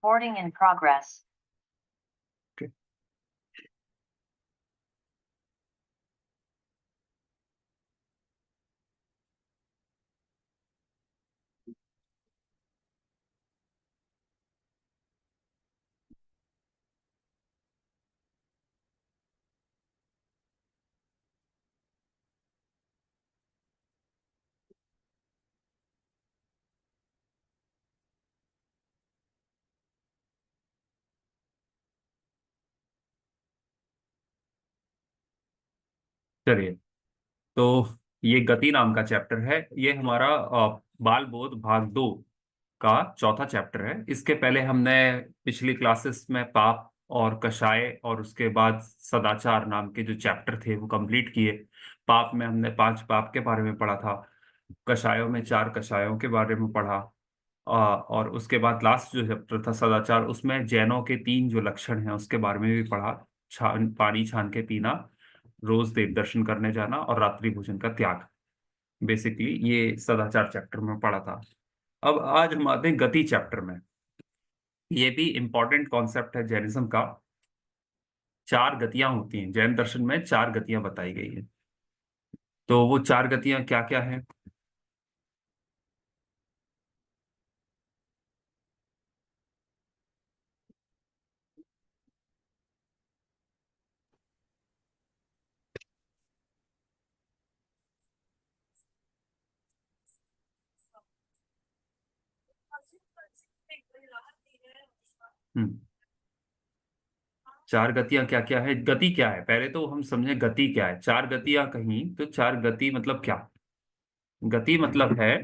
Recording in progress. Okay. चलिए, तो ये गति नाम का चैप्टर है। ये हमारा बाल बोध भाग 2 का चौथा चैप्टर है। इसके पहले हमने पिछली क्लासेस में पाप और कषाय और उसके बाद सदाचार नाम के जो चैप्टर थे वो कंप्लीट किए। पाप में हमने 5 पाप के बारे में पढ़ा था, कषायों में 4 कषायों के बारे में पढ़ा, और उसके बाद लास्ट जो चैप्टर था सदाचार, उसमें जैनों के 3 जो लक्षण हैं उसके बारे में भी पढ़ा। पानी छान के पीना, रोज देव दर्शन करने जाना और रात्रि भोजन का त्याग। बेसिकली ये सदाचार चैप्टर में पढ़ा था। अब आज हम आते हैं गति चैप्टर में। ये भी इंपॉर्टेंट कॉन्सेप्ट है जैनिज्म का। 4 गतियां होती हैं जैन दर्शन में, 4 गतियां बताई गई हैं। तो वो 4 गतियां क्या क्या हैं? हम्म 4 गतियां क्या क्या है? गति क्या है पहले तो हम समझे, गति क्या है। 4 गतियां कहीं तो 4 गति मतलब क्या? गति मतलब है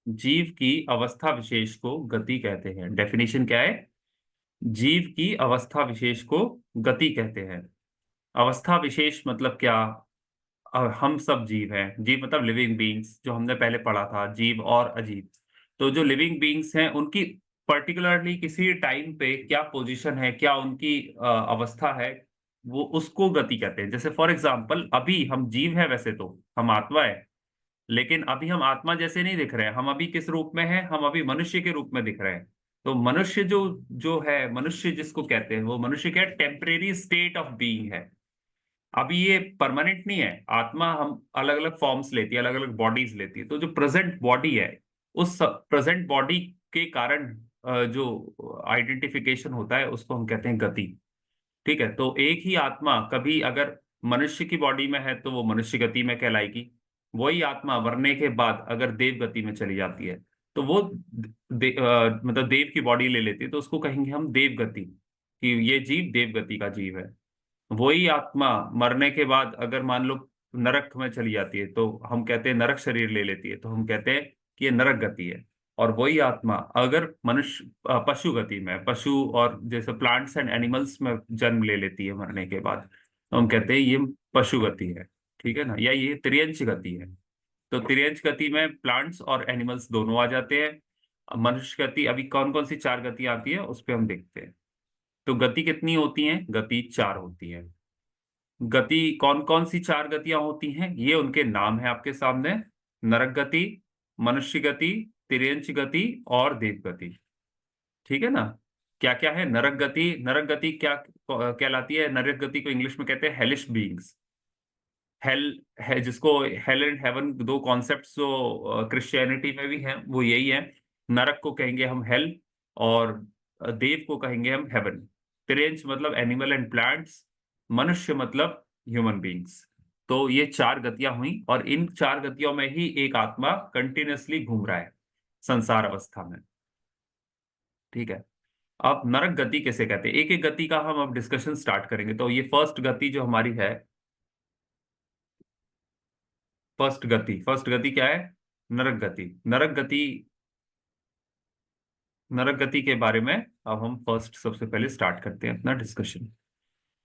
जीव की अवस्था विशेष को गति कहते हैं। डेफिनेशन क्या है? जीव की अवस्था विशेष को गति कहते हैं। अवस्था विशेष मतलब क्या? हम सब जीव हैं। जीव मतलब लिविंग बीइंग्स, जो हमने पहले पढ़ा था, जीव और अजीव। तो जो लिविंग बीइंग्स हैं उनकी पर्टिकुलरली किसी टाइम पे क्या पोजीशन है, क्या उनकी अवस्था है, वो उसको गति कहते हैं। जैसे फॉर एग्जांपल अभी हम जीव है, वैसे तो हम आत्मा है, लेकिन अभी हम आत्मा जैसे नहीं दिख रहे हैं। हम अभी किस रूप में हैं? हम अभी मनुष्य के रूप में दिख रहे हैं। तो मनुष्य जो जो है, मनुष्य जिसको कहते हैं, वो मनुष्य क्या है? टेम्परेरी स्टेट ऑफ बीइंग है। अभी ये परमानेंट नहीं है। आत्मा हम अलग अलग फॉर्म्स लेती है, अलग अलग बॉडीज लेती है। तो जो प्रेजेंट बॉडी है, उस प्रेजेंट बॉडी के कारण जो आइडेंटिफिकेशन होता है उसको हम कहते हैं गति। ठीक है, तो एक ही आत्मा कभी अगर मनुष्य की बॉडी में है तो वो मनुष्य गति में कहलाएगी। वही आत्मा मरने के बाद अगर देव गति में चली जाती है तो वो मतलब देव की बॉडी ले लेती है, तो उसको कहेंगे हम देव गति, कि ये जीव देव गति का जीव है। वही आत्मा मरने के बाद अगर मान लो नरक में चली जाती है तो हम कहते हैं नरक शरीर ले लेती है, तो हम कहते हैं कि ये नरक गति है। और वही आत्मा अगर मनुष्य पशु गति में, पशु और जैसे प्लांट्स एंड एनिमल्स में जन्म ले लेती है मरने के बाद, तो हम कहते हैं ये पशु गति है। ठीक है ना, या ये त्रियंच गति है। तो त्रियंच गति में प्लांट्स और एनिमल्स दोनों आ जाते हैं। मनुष्य गति, अभी कौन कौन सी 4 गति आती है उस पर हम देखते हैं। तो गति कितनी होती है? गति 4 होती है। गति कौन कौन सी 4 गतियां होती हैं, ये उनके नाम है आपके सामने। नरक गति, मनुष्य गति, तिर्यंच गति और देव गति। ठीक है ना? क्या क्या है? नरक गति, नरक गति क्या कहलाती है? नरक गति को इंग्लिश में कहते हैं हेलिश बीइंग्स। हेल है, जिसको हेल एंड हेवन, दो कॉन्सेप्ट्स जो क्रिश्चियनिटी में भी हैं वो यही है। नरक को कहेंगे हम हेल, और देव को कहेंगे हम हेवन। त्रियंच मतलब एनिमल एंड प्लांट्स, मनुष्य मतलब ह्यूमन बीइंग्स। तो ये 4 गतियां हुई, और इन 4 गतियों में ही एक आत्मा कंटिन्यूअसली घूम रहा है संसार अवस्था में। ठीक है, अब नरक गति किसे कहते हैं, एक एक गति का हम अब डिस्कशन स्टार्ट करेंगे। तो ये फर्स्ट गति जो हमारी है, फर्स्ट गति क्या है? नरक गति। नरक गति के बारे में अब हम फर्स्ट सबसे पहले स्टार्ट करते हैं अपना डिस्कशन।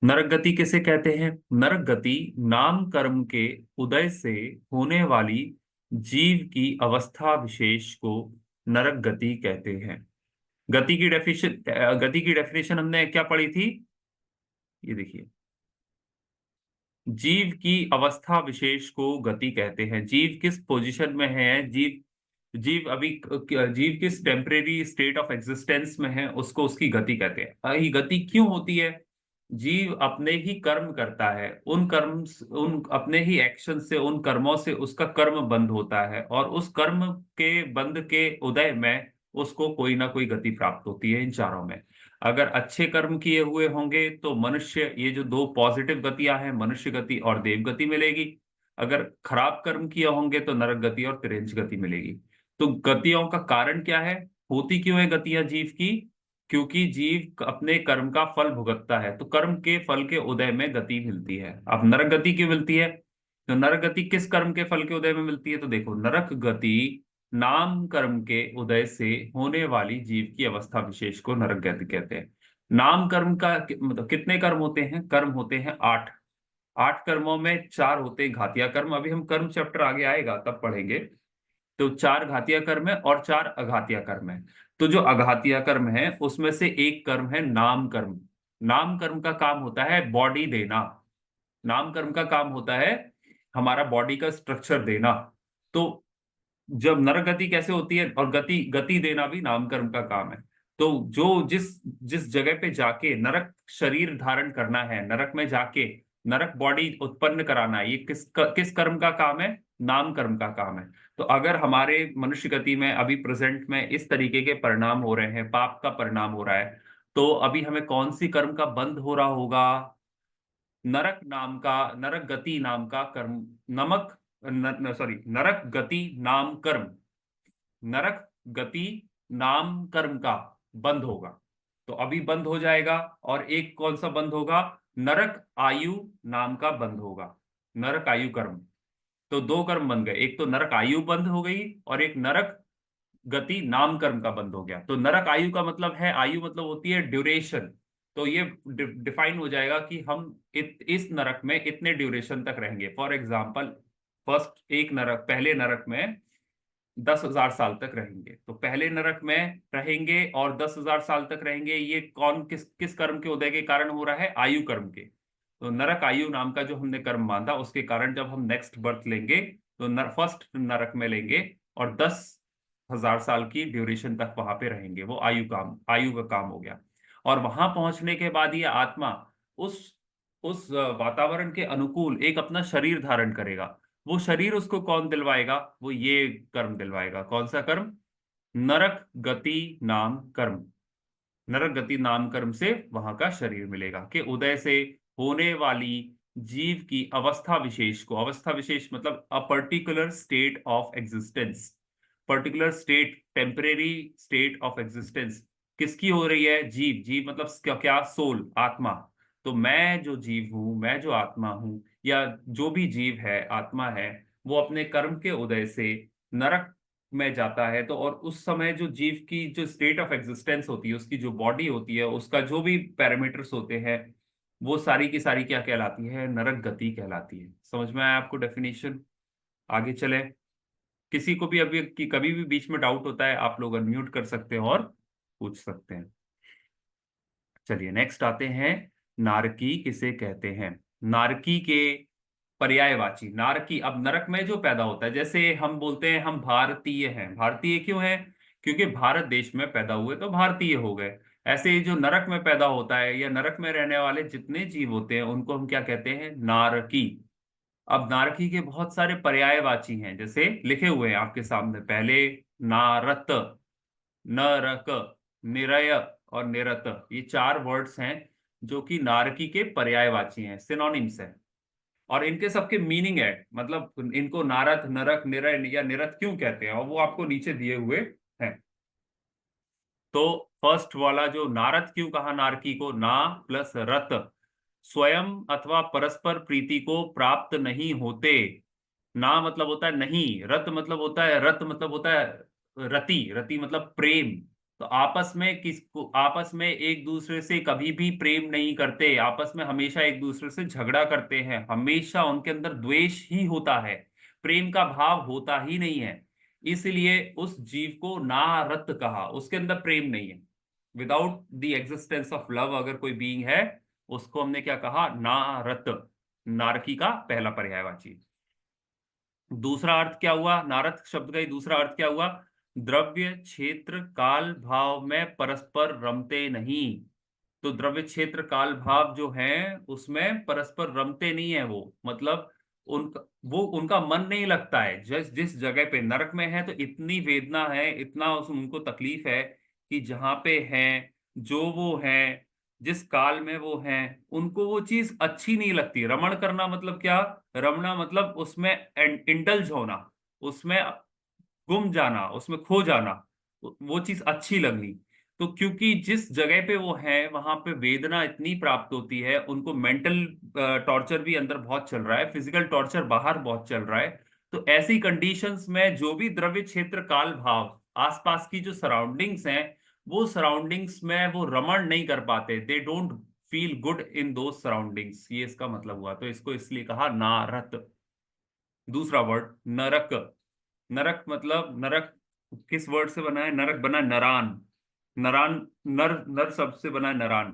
नरक गति किसे कहते हैं? नरक गति नाम कर्म के उदय से होने वाली जीव की अवस्था विशेष को नरक गति कहते हैं। गति की डेफिनेशन हमने क्या पढ़ी थी? ये देखिए, जीव की अवस्था विशेष को गति कहते हैं। जीव किस पोजीशन में है, जीव जीव किस टेम्परेरी स्टेट ऑफ एग्जिस्टेंस में है उसको उसकी गति कहते हैं। ये गति क्यों होती है? जीव अपने ही कर्म करता है, उन अपने ही एक्शन से, उन कर्मों से उसका कर्म बंद होता है, और उस कर्म के बंद के उदय में उसको कोई ना कोई गति प्राप्त होती है इन चारों में। अगर अच्छे कर्म किए हुए होंगे तो मनुष्य, ये जो दो पॉजिटिव गतियां हैं, मनुष्य गति और देव गति मिलेगी। अगर खराब कर्म किए होंगे तो नरक गति और तिर्यंच गति मिलेगी। तो गतियों का कारण क्या है? होती क्यों है गतियां जीव की? क्योंकि जीव अपने कर्म का फल भुगतता है, तो कर्म के फल के उदय में गति मिलती है। अब नरक गति क्यों मिलती है? तो नरक गति किस कर्म के फल के उदय में मिलती है? तो देखो, नरक गति नाम कर्म के उदय से होने वाली जीव की अवस्था विशेष को नरक गति कहते हैं। नाम कर्म का मतलब कितने कर्म होते हैं? कर्म होते हैं 8। 8 कर्मों में 4 होते हैं घातिया कर्म, अभी हम कर्म चैप्टर आगे आएगा तब पढ़ेंगे। तो 4 घातिया कर्म है और 4 अघातिया कर्म है। तो जो अघातिया कर्म है उसमें से एक कर्म है नाम कर्म। नाम कर्म का काम होता है बॉडी देना। नाम कर्म का काम होता है हमारा बॉडी का स्ट्रक्चर देना। तो जब नरक गति कैसे होती है, और गति गति देना भी नाम कर्म का काम है। तो जो जिस जिस जगह पे जाके नरक शरीर धारण करना है, नरक में जाके नरक बॉडी उत्पन्न कराना है, ये किस कर्म का काम है? नाम कर्म का काम है। तो अगर हमारे मनुष्य गति में अभी प्रेजेंट में इस तरीके के परिणाम हो रहे हैं, पाप का परिणाम हो रहा है, तो अभी हमें कौन सी कर्म का बंध हो रहा होगा? नरक गति नाम का कर्म। सॉरी, नरक गति नाम कर्म। नरक गति नाम कर्म का बंद होगा। तो अभी बंद हो जाएगा। और एक कौन सा बंद होगा? नरक आयु नाम का बंद होगा। नरक आयु कर्म। तो 2 कर्म बन गए, एक तो नरक आयु बंद हो गई और एक नरक गति नाम कर्म का बंद हो गया। तो नरक आयु का मतलब है, आयु मतलब होती है ड्यूरेशन। तो ये डिफाइन हो जाएगा कि हम इस नरक में इतने ड्यूरेशन तक रहेंगे। फॉर एग्जाम्पल, फर्स्ट एक नरक, पहले नरक में 10,000 साल तक रहेंगे। तो पहले नरक में रहेंगे और 10,000 साल तक रहेंगे, ये कौन किस किस कर्म के उदय के कारण हो रहा है? आयु कर्म के। तो नरक आयु नाम का जो हमने कर्म बांधा उसके कारण जब हम नेक्स्ट बर्थ लेंगे तो फर्स्ट नरक में लेंगे, और 10,000 साल की ड्यूरेशन तक वहां पे रहेंगे। वो आयु का काम हो गया। और वहां पहुंचने के बाद ये आत्मा उस वातावरण के अनुकूल एक अपना शरीर धारण करेगा। वो शरीर उसको कौन दिलवाएगा? वो ये कर्म दिलवाएगा। कौन सा कर्म? नरक गति नाम कर्म। नरक गति नाम कर्म से वहां का शरीर मिलेगा, के उदय से होने वाली जीव की अवस्था विशेष को, अवस्था विशेष मतलब a particular state of existence, particular state, temporary state of existence किसकी हो रही है? जीव। जीव मतलब क्या क्या? सोल, आत्मा। तो मैं जो जीव हूं, मैं जो आत्मा हूं, या जो भी जीव है, आत्मा है, वो अपने कर्म के उदय से नरक में जाता है। तो और उस समय जो जीव की जो स्टेट ऑफ एग्जिस्टेंस होती है, उसकी जो बॉडी होती है, उसका जो भी पैरामीटर्स होते हैं, वो सारी की सारी क्या कहलाती है? नरक गति कहलाती है। समझ में आया आपको डेफिनेशन? आगे चले। किसी को भी अभी कि कभी भी बीच में डाउट होता है, आप लोग अनम्यूट कर सकते हैं और पूछ सकते हैं। चलिए नेक्स्ट आते हैं, नारकी किसे कहते हैं? नारकी के पर्यायवाची। नारकी, अब नरक में जो पैदा होता है, जैसे हम बोलते हैं हम भारतीय हैं। भारतीय क्यों है? क्योंकि भारत देश में पैदा हुए तो भारतीय हो गए। ऐसे ही जो नरक में पैदा होता है या नरक में रहने वाले जितने जीव होते हैं उनको हम क्या कहते हैं? नारकी। अब नारकी के बहुत सारे पर्यायवाची हैं, जैसे लिखे हुए हैं आपके सामने। पहले नारत, नरक, निरय और निरत, ये 4 वर्ड्स हैं जो कि नारकी के पर्यायवाची हैं, सिनोनिम्स हैं। और इनके सबके मीनिंग है, मतलब इनको नारद, नरक, निरय या निरत क्यों कहते हैं, और वो आपको नीचे दिए हुए हैं। तो फर्स्ट वाला जो नारद क्यों कहा नारकी को? ना प्लस रत, स्वयं अथवा परस्पर प्रीति को प्राप्त नहीं होते। ना मतलब होता है नहीं, रत मतलब होता है, रत मतलब होता है रति, रति मतलब प्रेम। तो आपस में एक दूसरे से कभी भी प्रेम नहीं करते, आपस में हमेशा एक दूसरे से झगड़ा करते हैं, हमेशा उनके अंदर द्वेष ही होता है, प्रेम का भाव होता ही नहीं है। इसलिए उस जीव को नारत कहा, उसके अंदर प्रेम नहीं है। Without the existence of love अगर कोई बीइंग है, उसको हमने क्या कहा? नारत। नारकी का पहला पर्यायवाची। दूसरा अर्थ क्या हुआ, नारद शब्द का ही दूसरा अर्थ क्या हुआ, द्रव्य क्षेत्र काल भाव में परस्पर रमते नहीं। तो द्रव्य क्षेत्र काल भाव जो है उसमें परस्पर रमते नहीं है, वो मतलब उनका वो उनका मन नहीं लगता है। जिस जिस जगह पे नरक में है तो इतनी वेदना है, इतना उनको तकलीफ है कि जहां पे हैं, जो वो हैं, जिस काल में वो हैं, उनको वो चीज अच्छी नहीं लगती। रमण करना मतलब क्या, रमना मतलब उसमें इंडल्ज होना, उसमें गुम जाना, उसमें खो जाना, वो चीज अच्छी लगनी। तो क्योंकि जिस जगह पे वो है वहां पे वेदना इतनी प्राप्त होती है उनको, मेंटल टॉर्चर भी अंदर बहुत चल रहा है, फिजिकल टॉर्चर बाहर बहुत चल रहा है। तो ऐसी कंडीशंस में जो भी द्रव्य क्षेत्र काल भाव आसपास की जो सराउंडिंग्स हैं, वो सराउंडिंग्स में वो रमण नहीं कर पाते, they don't feel good in दो सराउंडिंग्स, ये इसका मतलब हुआ। तो इसको इसलिए कहा नारत। दूसरा वर्ड नरक। नरक मतलब, नरक किस वर्ड से बना है, नरक बना है नरान। नरान, नर नर शब्द से बना है नरान।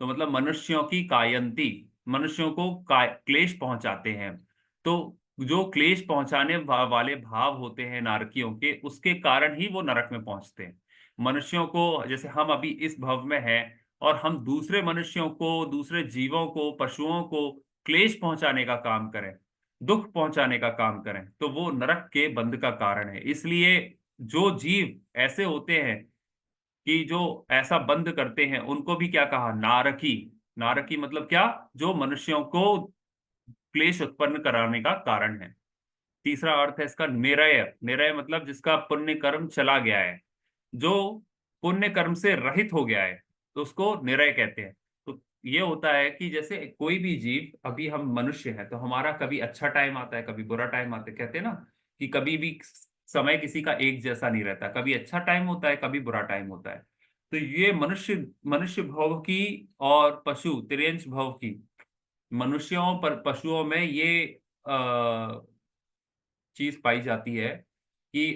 तो मतलब मनुष्यों की कायंती, मनुष्यों को क्लेश पहुंचाते हैं। तो जो क्लेश पहुंचाने वाले भाव होते हैं नारकियों के, उसके कारण ही वो नरक में पहुंचते हैं। मनुष्यों को, जैसे हम अभी इस भव में हैं और हम दूसरे मनुष्यों को, दूसरे जीवों को, पशुओं को क्लेश पहुंचाने का काम करें, दुख पहुंचाने का काम करें, तो वो नरक के बंध का कारण है। इसलिए जो जीव ऐसे होते हैं कि जो ऐसा बंध करते हैं, उनको भी क्या कहा, नारकी। नारकी मतलब क्या, जो मनुष्यों को क्लेश उत्पन्न कराने का कारण है। तीसरा अर्थ है इसका निरय। निरय मतलब जिसका पुण्य कर्म चला गया है, जो पुण्य कर्म से रहित हो गया है, तो उसको निरय कहते हैं। तो ये होता है कि जैसे कोई भी जीव, अभी हम मनुष्य हैं तो हमारा कभी अच्छा टाइम आता है, कभी बुरा टाइम आता है। कहते हैं ना कि कभी भी समय किसी का एक जैसा नहीं रहता, कभी अच्छा टाइम होता है, कभी बुरा टाइम होता है। तो ये मनुष्य मनुष्य भव की और पशु तिर्यंच भव की, मनुष्यों पर पशुओं में ये चीज पाई जाती है कि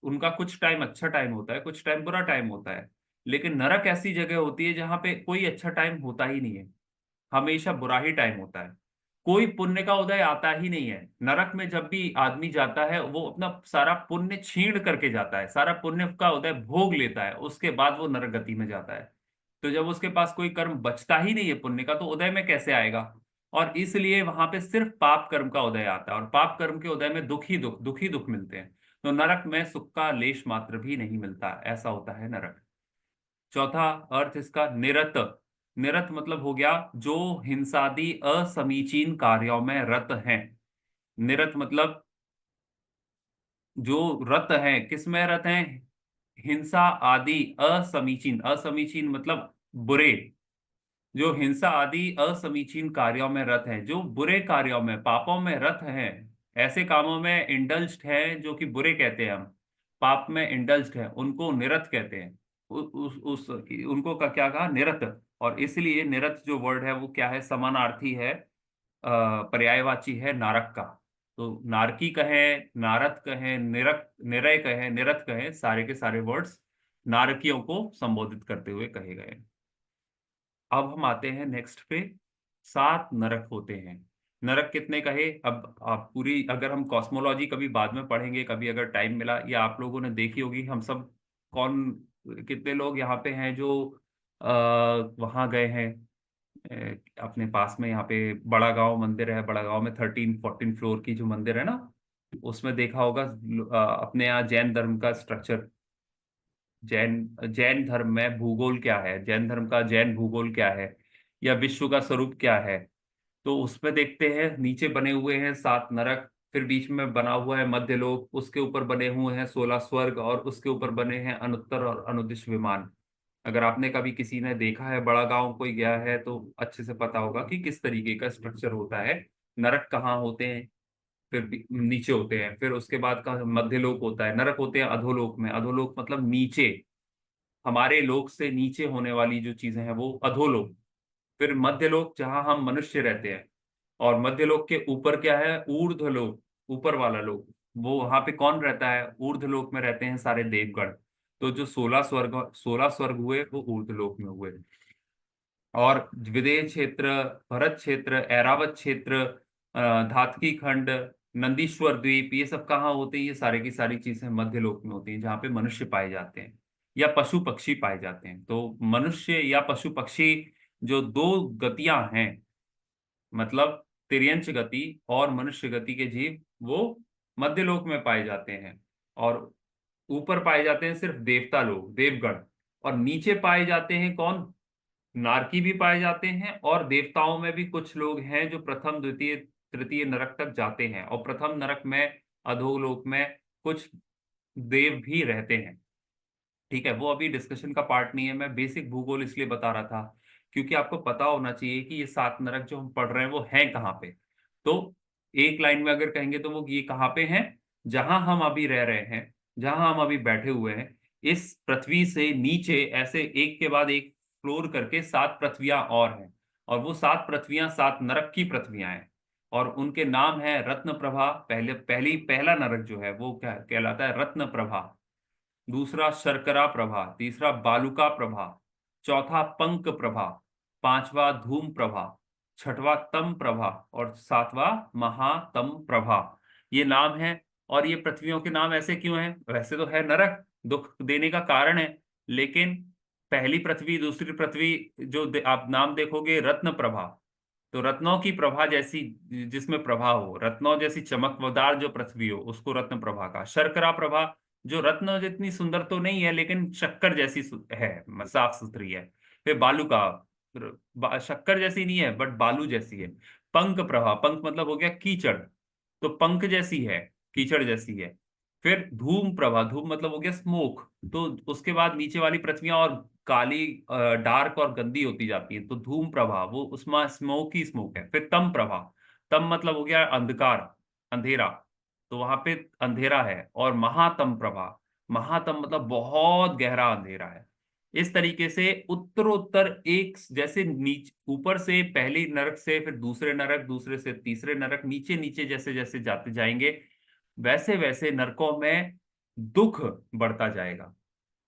उनका कुछ टाइम अच्छा टाइम होता है, कुछ टाइम बुरा टाइम होता है। लेकिन नरक ऐसी जगह होती है जहां पे कोई अच्छा टाइम होता ही नहीं है, हमेशा बुरा ही टाइम होता है। कोई पुण्य का उदय आता ही नहीं है नरक में। जब भी आदमी जाता है वो अपना सारा पुण्य छीण करके जाता है, सारा पुण्य का उदय भोग लेता है, उसके बाद वो नरक गति में जाता है। तो जब उसके पास कोई कर्म बचता ही नहीं है पुण्य का, तो उदय में कैसे आएगा। और इसलिए वहां पे सिर्फ पाप कर्म का उदय आता है, और पाप कर्म के उदय में दुख ही दुख, दुख ही दुख मिलते हैं। तो नरक में सुख का लेश मात्र भी नहीं मिलता, ऐसा होता है नरक। चौथा अर्थ इसका निरत। निरत मतलब हो गया जो हिंसादि असमीचीन कार्यों में रत हैं। निरत मतलब जो रत हैं, किस में रत हैं, हिंसा आदि असमीचीन। असमीचीन मतलब बुरे, जो हिंसा आदि असमीचीन कार्यों में रत हैं, जो बुरे कार्यों में, पापों में रत हैं, ऐसे कामों में इंडल्ज्ड हैं, जो कि बुरे कहते हैं हम, पाप में इंडल्ज्ड है, उनको निरत कहते हैं। उस उनको का क्या कहा, निरत। और इसलिए निरत जो वर्ड है वो क्या है, समानार्थी है, पर्यायवाची है नारक का। तो नारकी कहें, नारद कहें, निरक, निरय कहें, निरत कहें, सारे के सारे वर्ड्स नारकियों को संबोधित करते हुए कहे गए। अब हम आते हैं नेक्स्ट पे। 7 नरक होते हैं। नरक कितने कहे, अब आप पूरी, अगर हम कॉस्मोलॉजी कभी बाद में पढ़ेंगे, कभी अगर टाइम मिला, या आप लोगों ने देखी होगी, हम सब कौन, कितने लोग यहाँ पे हैं जो वहाँ गए हैं, अपने पास में यहाँ पे बड़ा गांव मंदिर है, बड़ा गांव में 13-14 फ्लोर की जो मंदिर है ना, उसमें देखा होगा अपने यहाँ जैन धर्म का स्ट्रक्चर। जैन जैन धर्म में भूगोल क्या है, जैन धर्म का जैन भूगोल क्या है, या विश्व का स्वरूप क्या है। तो उसमें देखते हैं नीचे बने हुए हैं 7 नरक, फिर बीच में बना हुआ है मध्यलोक, उसके ऊपर बने हुए हैं 16 स्वर्ग, और उसके ऊपर बने हैं अनुत्तर और अनुदिश विमान। अगर आपने कभी किसी ने देखा है, बड़ा गांव कोई गया है, तो अच्छे से पता होगा कि किस तरीके का स्ट्रक्चर होता है। नरक कहाँ होते हैं, फिर नीचे होते हैं, फिर उसके बाद का मध्यलोक होता है। नरक होते हैं अधोलोक में, अधोलोक मतलब नीचे, हमारे लोक से नीचे होने वाली जो चीजें हैं वो अधोलोक। फिर मध्यलोक जहां हम मनुष्य रहते हैं, और मध्यलोक के ऊपर क्या है, ऊर्ध्वलोक, ऊपर वाला लोक। वो वहां पे कौन रहता है, ऊर्ध्वलोक में रहते हैं सारे देवगण। तो जो 16 स्वर्ग हुए वो ऊर्ध्वलोक में हुए। और विदेह क्षेत्र, भरत क्षेत्र, ऐरावत क्षेत्र, धातकी खंड, नंदीश्वर द्वीप, ये सब कहाँ होते हैं? ये सारे की सारी चीजें मध्यलोक में होती हैं, जहाँ पे मनुष्य पाए जाते हैं या पशु पक्षी पाए जाते हैं। तो मनुष्य या पशु पक्षी, जो दो गतियां हैं, मतलब तिर्यंच गति और मनुष्य गति के जीव, वो मध्यलोक में पाए जाते हैं। और ऊपर पाए जाते हैं सिर्फ देवता लोग, देवगण। और नीचे पाए जाते हैं कौन? नारकी भी पाए जाते हैं, और देवताओं में भी कुछ लोग हैं जो प्रथम द्वितीय तृतीय नरक तक जाते हैं, और प्रथम नरक में, अधोलोक में, कुछ देव भी रहते हैं। ठीक है, वो अभी डिस्कशन का पार्ट नहीं है, मैं बेसिक भूगोल इसलिए बता रहा था क्योंकि आपको पता होना चाहिए कि ये सात नरक जो हम पढ़ रहे हैं वो हैं कहाँ पे। तो एक लाइन में अगर कहेंगे तो वो ये कहाँ पे हैं? जहां हम अभी रह रहे हैं, जहां हम अभी बैठे हुए हैं, इस पृथ्वी से नीचे ऐसे एक के बाद एक फ्लोर करके सात पृथ्वियां और हैं। और वो सात पृथ्वियां सात नरक की पृथ्वियां हैं, और उनके नाम है रत्न प्रभा। पहला नरक जो है वो क्या कहलाता है? रत्न प्रभा। दूसरा शर्करा प्रभा, तीसरा बालुका प्रभा, चौथा पंक प्रभा, पांचवा धूम प्रभा, छठवां तम प्रभा, और सातवां महातम प्रभा। ये नाम है। और ये पृथ्वियों के नाम ऐसे क्यों हैं? वैसे तो है नरक, दुख देने का कारण है, लेकिन पहली पृथ्वी, दूसरी पृथ्वी, जो आप नाम देखोगे रत्न प्रभा, तो रत्नों की प्रभा जैसी, जिसमें प्रभा हो, रत्नों जैसी चमकदार जो पृथ्वी हो, उसको रत्न प्रभा का। शर्करा प्रभा, जो रत्न जितनी सुंदर तो नहीं है लेकिन शक्कर जैसी है, साफ सुथरी है। फिर बालू का, शक्कर जैसी नहीं है बट बालू जैसी है। पंक प्रभा, पंक मतलब हो गया कीचड़, तो पंख जैसी है, कीचड़ जैसी है। फिर धूम प्रभा, धूम मतलब हो गया स्मोक, तो उसके बाद नीचे वाली पृथ्वियां और काली, डार्क और गंदी होती जाती है, तो धूम प्रभा वो उसमें स्मोक ही स्मोक है। फिर तम प्रभा, तम मतलब हो गया अंधकार, अंधेरा, तो वहां पे अंधेरा है। और महातम प्रभा, महातम मतलब बहुत गहरा अंधेरा है। इस तरीके से उत्तरोत्तर एक जैसे, नीच ऊपर से पहली नरक से फिर दूसरे नरक, दूसरे से तीसरे नरक, नीचे नीचे जैसे जैसे जाते जाएंगे, वैसे वैसे नरकों में दुख बढ़ता जाएगा।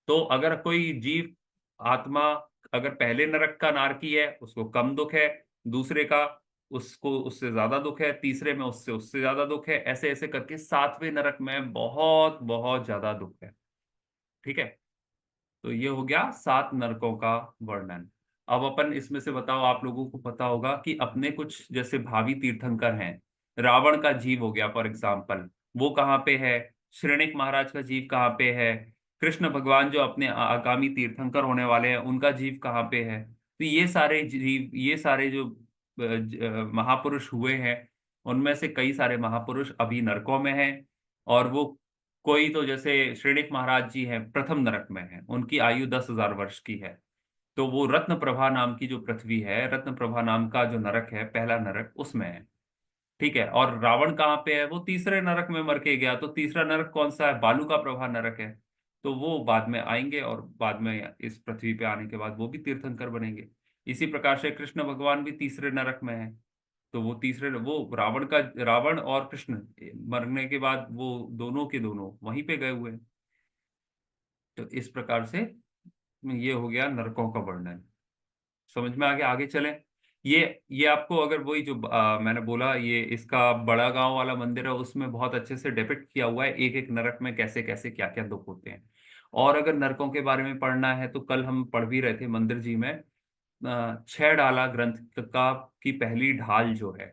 तो अगर कोई जीव, आत्मा, अगर पहले नरक का नारकी है, उसको कम दुख है, दूसरे का उसको उससे ज्यादा दुख है, तीसरे में उससे उससे ज्यादा दुख है, ऐसे ऐसे करके सातवें नरक में बहुत बहुत ज्यादा दुख है। ठीक है, तो ये हो गया सात नरकों का वर्णन। अब अपन इसमें से बताओ, आप लोगों को पता होगा कि अपने कुछ जैसे भावी तीर्थंकर हैं, रावण का जीव हो गया फॉर एग्जाम्पल, वो कहाँ पे है? श्रेणिक महाराज का जीव कहाँ पे है? कृष्ण भगवान जो अपने आगामी तीर्थंकर होने वाले हैं, उनका जीव कहाँ पे है? तो ये सारे जीव, ये सारे जो महापुरुष हुए हैं, उनमें से कई सारे महापुरुष अभी नरकों में हैं। और वो, कोई तो जैसे श्रेणिक महाराज जी हैं प्रथम नरक में हैं, उनकी आयु 10,000 वर्ष की है। तो वो रत्न प्रभा नाम की जो पृथ्वी है, रत्न प्रभा नाम का जो नरक है, पहला नरक, उसमें है। ठीक है, और रावण कहाँ पे है? वो तीसरे नरक में मर के गया, तो तीसरा नरक कौन सा है? बालू का प्रभा नरक है। तो वो बाद में आएंगे, और बाद में इस पृथ्वी पे आने के बाद वो भी तीर्थंकर बनेंगे। इसी प्रकार से कृष्ण भगवान भी तीसरे नरक में है, तो वो तीसरे, वो रावण का, रावण और कृष्ण मरने के बाद वो दोनों के दोनों वहीं पे गए हुए हैं। तो इस प्रकार से ये हो गया नरकों का वर्णन। समझ में आ गया? आगे चलें। ये आपको अगर वही जो मैंने बोला, ये इसका बड़ा गांव वाला मंदिर है, उसमें बहुत अच्छे से डिपिक्ट किया हुआ है एक एक नरक में कैसे कैसे क्या क्या दुख होते हैं। और अगर नरकों के बारे में पढ़ना है तो कल हम पढ़ भी रहे थे मंदिर जी में, छह डाला ग्रंथ का की पहली ढाल जो है,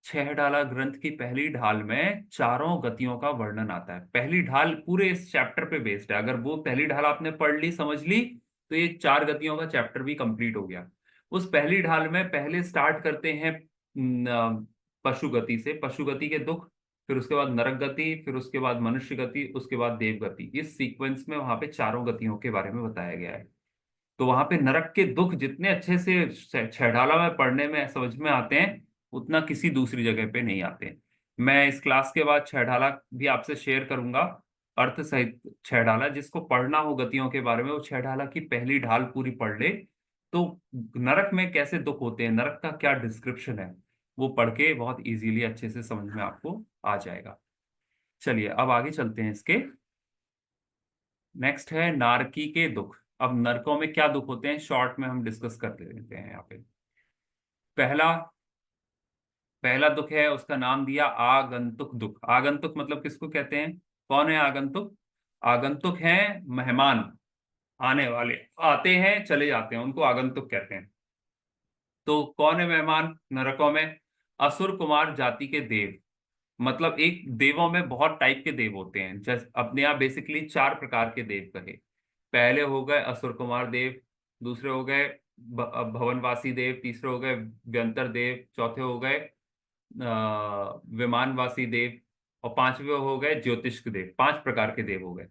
छह डाला ग्रंथ की पहली ढाल में चारों गतियों का वर्णन आता है। पहली ढाल पूरे इस चैप्टर पे बेस्ड है, अगर वो पहली ढाल आपने पढ़ ली, समझ ली, तो ये चार गतियों का चैप्टर भी कंप्लीट हो गया। उस पहली ढाल में पहले स्टार्ट करते हैं पशु गति से, पशु गति के दुख, फिर उसके बाद नरक गति, फिर उसके बाद मनुष्य गति, उसके बाद देव गति। इस सीक्वेंस में वहां पे चारों गतियों के बारे में बताया गया है। तो वहां पे नरक के दुख जितने अच्छे से छेड़ाला में पढ़ने में समझ में आते हैं, उतना किसी दूसरी जगह पे नहीं आते। मैं इस क्लास के बाद छेड़ाला भी आपसे शेयर करूंगा, अर्थ सहित छेड़ाला। जिसको पढ़ना हो गतियों के बारे में, वो छेड़ाला की पहली ढाल पूरी पढ़ ले, तो नरक में कैसे दुख होते हैं, नरक का क्या डिस्क्रिप्शन है, वो पढ़ के बहुत इजीली अच्छे से समझ में आपको आ जाएगा। चलिए अब आगे चलते हैं इसके। नेक्स्ट है नारकी के दुख। अब नरकों में क्या दुख होते हैं, शॉर्ट में हम डिस्कस कर लेते हैं यहाँ पे। पहला, पहला दुख है, उसका नाम दिया आगंतुक दुख। आगंतुक मतलब किसको कहते हैं? कौन है आगंतुक? आगंतुक हैं मेहमान, आने वाले, आते हैं चले जाते हैं, उनको आगंतुक कहते हैं। तो कौन है मेहमान नरकों में? असुर कुमार जाति के देव। मतलब एक देवों में बहुत टाइप के देव होते हैं, जैसे अपने आप बेसिकली चार प्रकार के देव कहे। पहले हो गए असुर कुमार देव, दूसरे हो गए भवनवासी देव, तीसरे हो गए व्यंतर देव, चौथे हो गए विमानवासी देव, और पांचवे हो गए ज्योतिष देव। पांच प्रकार के देव हो गए।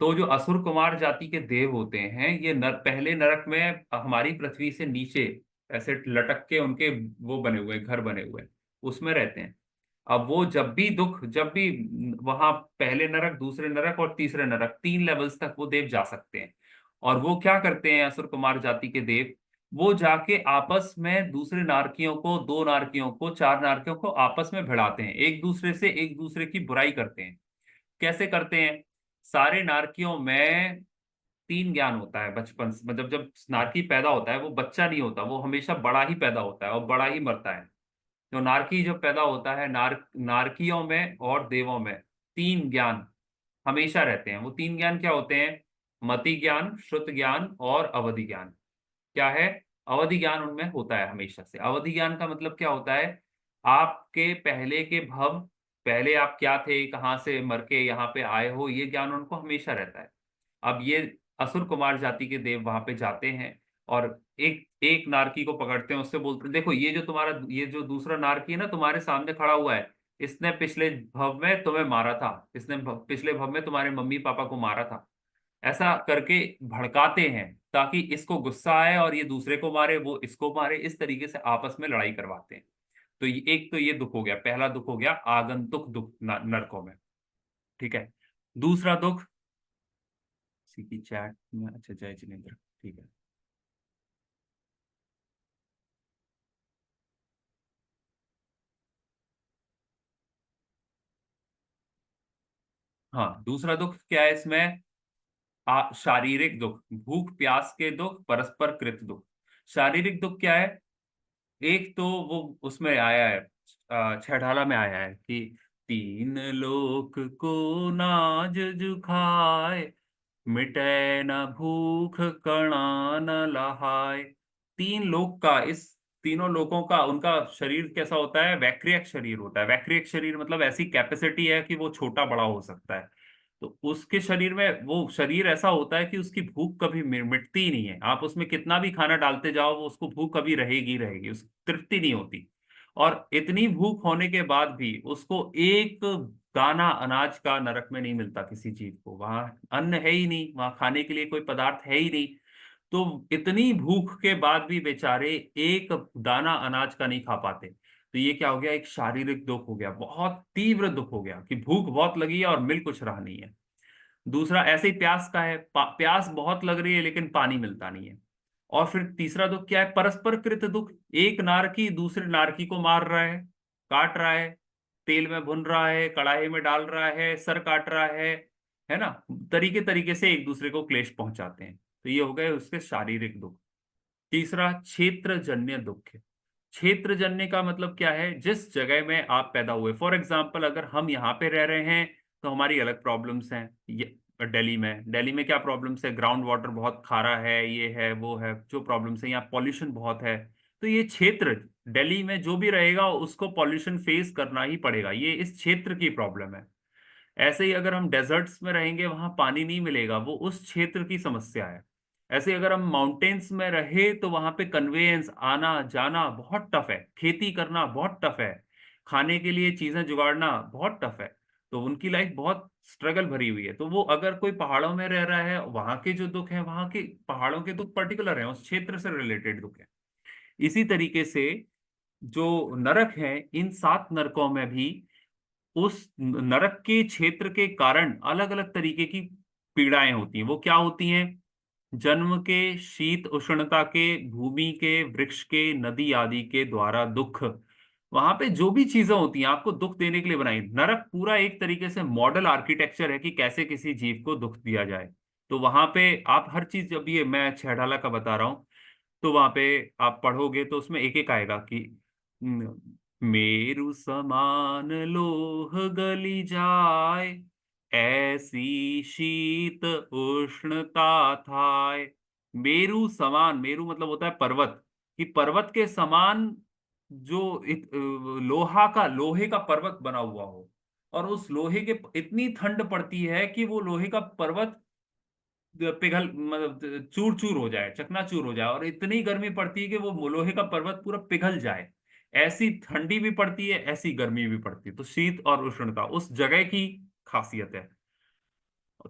तो जो असुर कुमार जाति के देव होते हैं, ये पहले नरक में हमारी पृथ्वी से नीचे ऐसे लटक के उनके वो बने हुए घर बने हुए हैं, उसमें रहते हैं। अब वो जब भी वहां पहले नरक, दूसरे नरक और तीसरे नरक, तीन लेवल्स तक वो देव जा सकते हैं। और वो क्या करते हैं असुर कुमार जाति के देव? वो जाके आपस में दूसरे नारकियों को, दो नारकियों को, चार नारकियों को आपस में भिड़ाते हैं, एक दूसरे से एक दूसरे की बुराई करते हैं। कैसे करते हैं? सारे नारकियों में तीन ज्ञान होता है बचपन से, मतलब जब नारकी पैदा होता है वो बच्चा नहीं होता, वो हमेशा बड़ा ही पैदा होता है और बड़ा ही मरता है। तो नारकी जब पैदा होता है, नारकियों में और देवों में तीन ज्ञान हमेशा रहते हैं। वो तीन ज्ञान क्या होते हैं? मति ज्ञान, श्रुत ज्ञान और अवधि ज्ञान। क्या है? अवधि ज्ञान उनमें होता है हमेशा से। अवधि ज्ञान का मतलब क्या होता है? आपके पहले के भव, पहले आप क्या थे, कहाँ से मर के यहाँ पे आए हो, ये ज्ञान उनको हमेशा रहता है। अब ये असुर कुमार जाति के देव वहां पे जाते हैं और एक एक नारकी को पकड़ते हैं, उससे बोलते हैं देखो ये जो तुम्हारा, ये जो दूसरा नारकी है ना तुम्हारे सामने खड़ा हुआ है, इसने पिछले भव में तुम्हें मारा था, इसने पिछले भव में तुम्हारे मम्मी पापा को मारा था। ऐसा करके भड़काते हैं ताकि इसको गुस्सा आए और ये दूसरे को मारे, वो इसको मारे, इस तरीके से आपस में लड़ाई करवाते हैं। तो ये एक तो ये दुख हो गया, पहला दुख हो गया आगंतुक दुख नरकों में। ठीक है। दूसरा दुख, किसी की चैट में, अच्छा जय जिनेन्द्र, ठीक है। हाँ, दूसरा दुख क्या है इसमें? शारीरिक दुख, भूख प्यास के दुख, परस्पर कृत दुख। शारीरिक दुख क्या है? एक तो वो उसमें आया है, छठाला में आया है कि तीन लोक को नाज जुखाए, मिटे न भूख कणा न लहाय। तीन लोक का, इस तीनों लोकों का उनका शरीर कैसा होता है? वैक्रियक शरीर होता है। वैक्रियक शरीर मतलब ऐसी कैपेसिटी है कि वो छोटा बड़ा हो सकता है। तो उसके शरीर में वो शरीर ऐसा होता है कि उसकी भूख कभी मिटती ही नहीं है। आप उसमें कितना भी खाना डालते जाओ, वो उसको भूख कभी रहेगी रहेगी, उस तृप्ति नहीं होती। और इतनी भूख होने के बाद भी उसको एक दाना अनाज का नरक में नहीं मिलता किसी चीज को, वहां अन्न है ही नहीं, वहां खाने के लिए कोई पदार्थ है ही नहीं। तो इतनी भूख के बाद भी बेचारे एक दाना अनाज का नहीं खा पाते। तो ये क्या हो गया? एक शारीरिक दुख हो गया, बहुत तीव्र दुख हो गया कि भूख बहुत लगी है और मिल कुछ रहा नहीं है। दूसरा ऐसे ही प्यास का है, प्यास बहुत लग रही है लेकिन पानी मिलता नहीं है। और फिर तीसरा दुख क्या है? परस्पर कृत दुख। एक नारकी दूसरे नारकी को मार रहा है, काट रहा है, तेल में भुन रहा है, कढ़ाई में डाल रहा है, सर काट रहा है ना? तरीके तरीके से एक दूसरे को क्लेश पहुंचाते हैं। तो ये हो गए उसके शारीरिक दुख। तीसरा क्षेत्र जन्य दुख है। क्षेत्र जन्य का मतलब क्या है? जिस जगह में आप पैदा हुए, फॉर एग्जाम्पल अगर हम यहाँ पे रह रहे हैं तो हमारी अलग प्रॉब्लम्स हैं। ये दिल्ली में क्या प्रॉब्लम्स है? ग्राउंड वाटर बहुत खारा है, ये है वो है, जो प्रॉब्लम्स है, यहाँ पॉल्यूशन बहुत है। तो ये क्षेत्र, दिल्ली में जो भी रहेगा उसको पॉल्यूशन फेस करना ही पड़ेगा, ये इस क्षेत्र की प्रॉब्लम है। ऐसे ही अगर हम डेजर्ट्स में रहेंगे, वहां पानी नहीं मिलेगा, वो उस क्षेत्र की समस्या है। ऐसे ही अगर हम माउंटेन्स में रहे तो वहां पे कन्वेयंस, आना जाना बहुत टफ है, खेती करना बहुत टफ है, खाने के लिए चीजें जुगाड़ना बहुत टफ है। तो उनकी लाइफ बहुत स्ट्रगल भरी हुई है। तो वो अगर कोई पहाड़ों में रह रहा है, वहां के जो दुख है, वहां के पहाड़ों के दुख पर्टिकुलर है, उस क्षेत्र से रिलेटेड दुख है। इसी तरीके से जो नरक है, इन सात नरकों में भी उस नरक के क्षेत्र के कारण अलग अलग तरीके की पीड़ाएं होती हैं। वो क्या होती हैं? जन्म के, शीत उष्णता के, भूमि के, वृक्ष के, नदी आदि के द्वारा दुख। वहां पे जो भी चीजें होती हैं आपको दुख देने के लिए बनाई। नरक पूरा एक तरीके से मॉडल आर्किटेक्चर है कि कैसे किसी जीव को दुख दिया जाए। तो वहां पे आप हर चीज, जब ये मैं छेड़ाला का बता रहा हूँ, तो वहां पे आप पढ़ोगे तो उसमें एक एक आएगा कि मेरु समान लोह गली जाय, ऐसी शीत उष्णता थाय। मेरु समान, मेरु मतलब होता है पर्वत, कि पर्वत के समान जो लोहा का, लोहे का पर्वत बना हुआ हो, और उस लोहे के इतनी ठंड पड़ती है कि वो लोहे का पर्वत पिघल, मतलब चूर चूर हो जाए, चकनाचूर हो जाए, और इतनी गर्मी पड़ती है कि वो लोहे का पर्वत पूरा पिघल जाए। ऐसी ठंडी भी पड़ती है, ऐसी गर्मी भी पड़ती है। तो शीत और उष्णता उस जगह की खासियत है।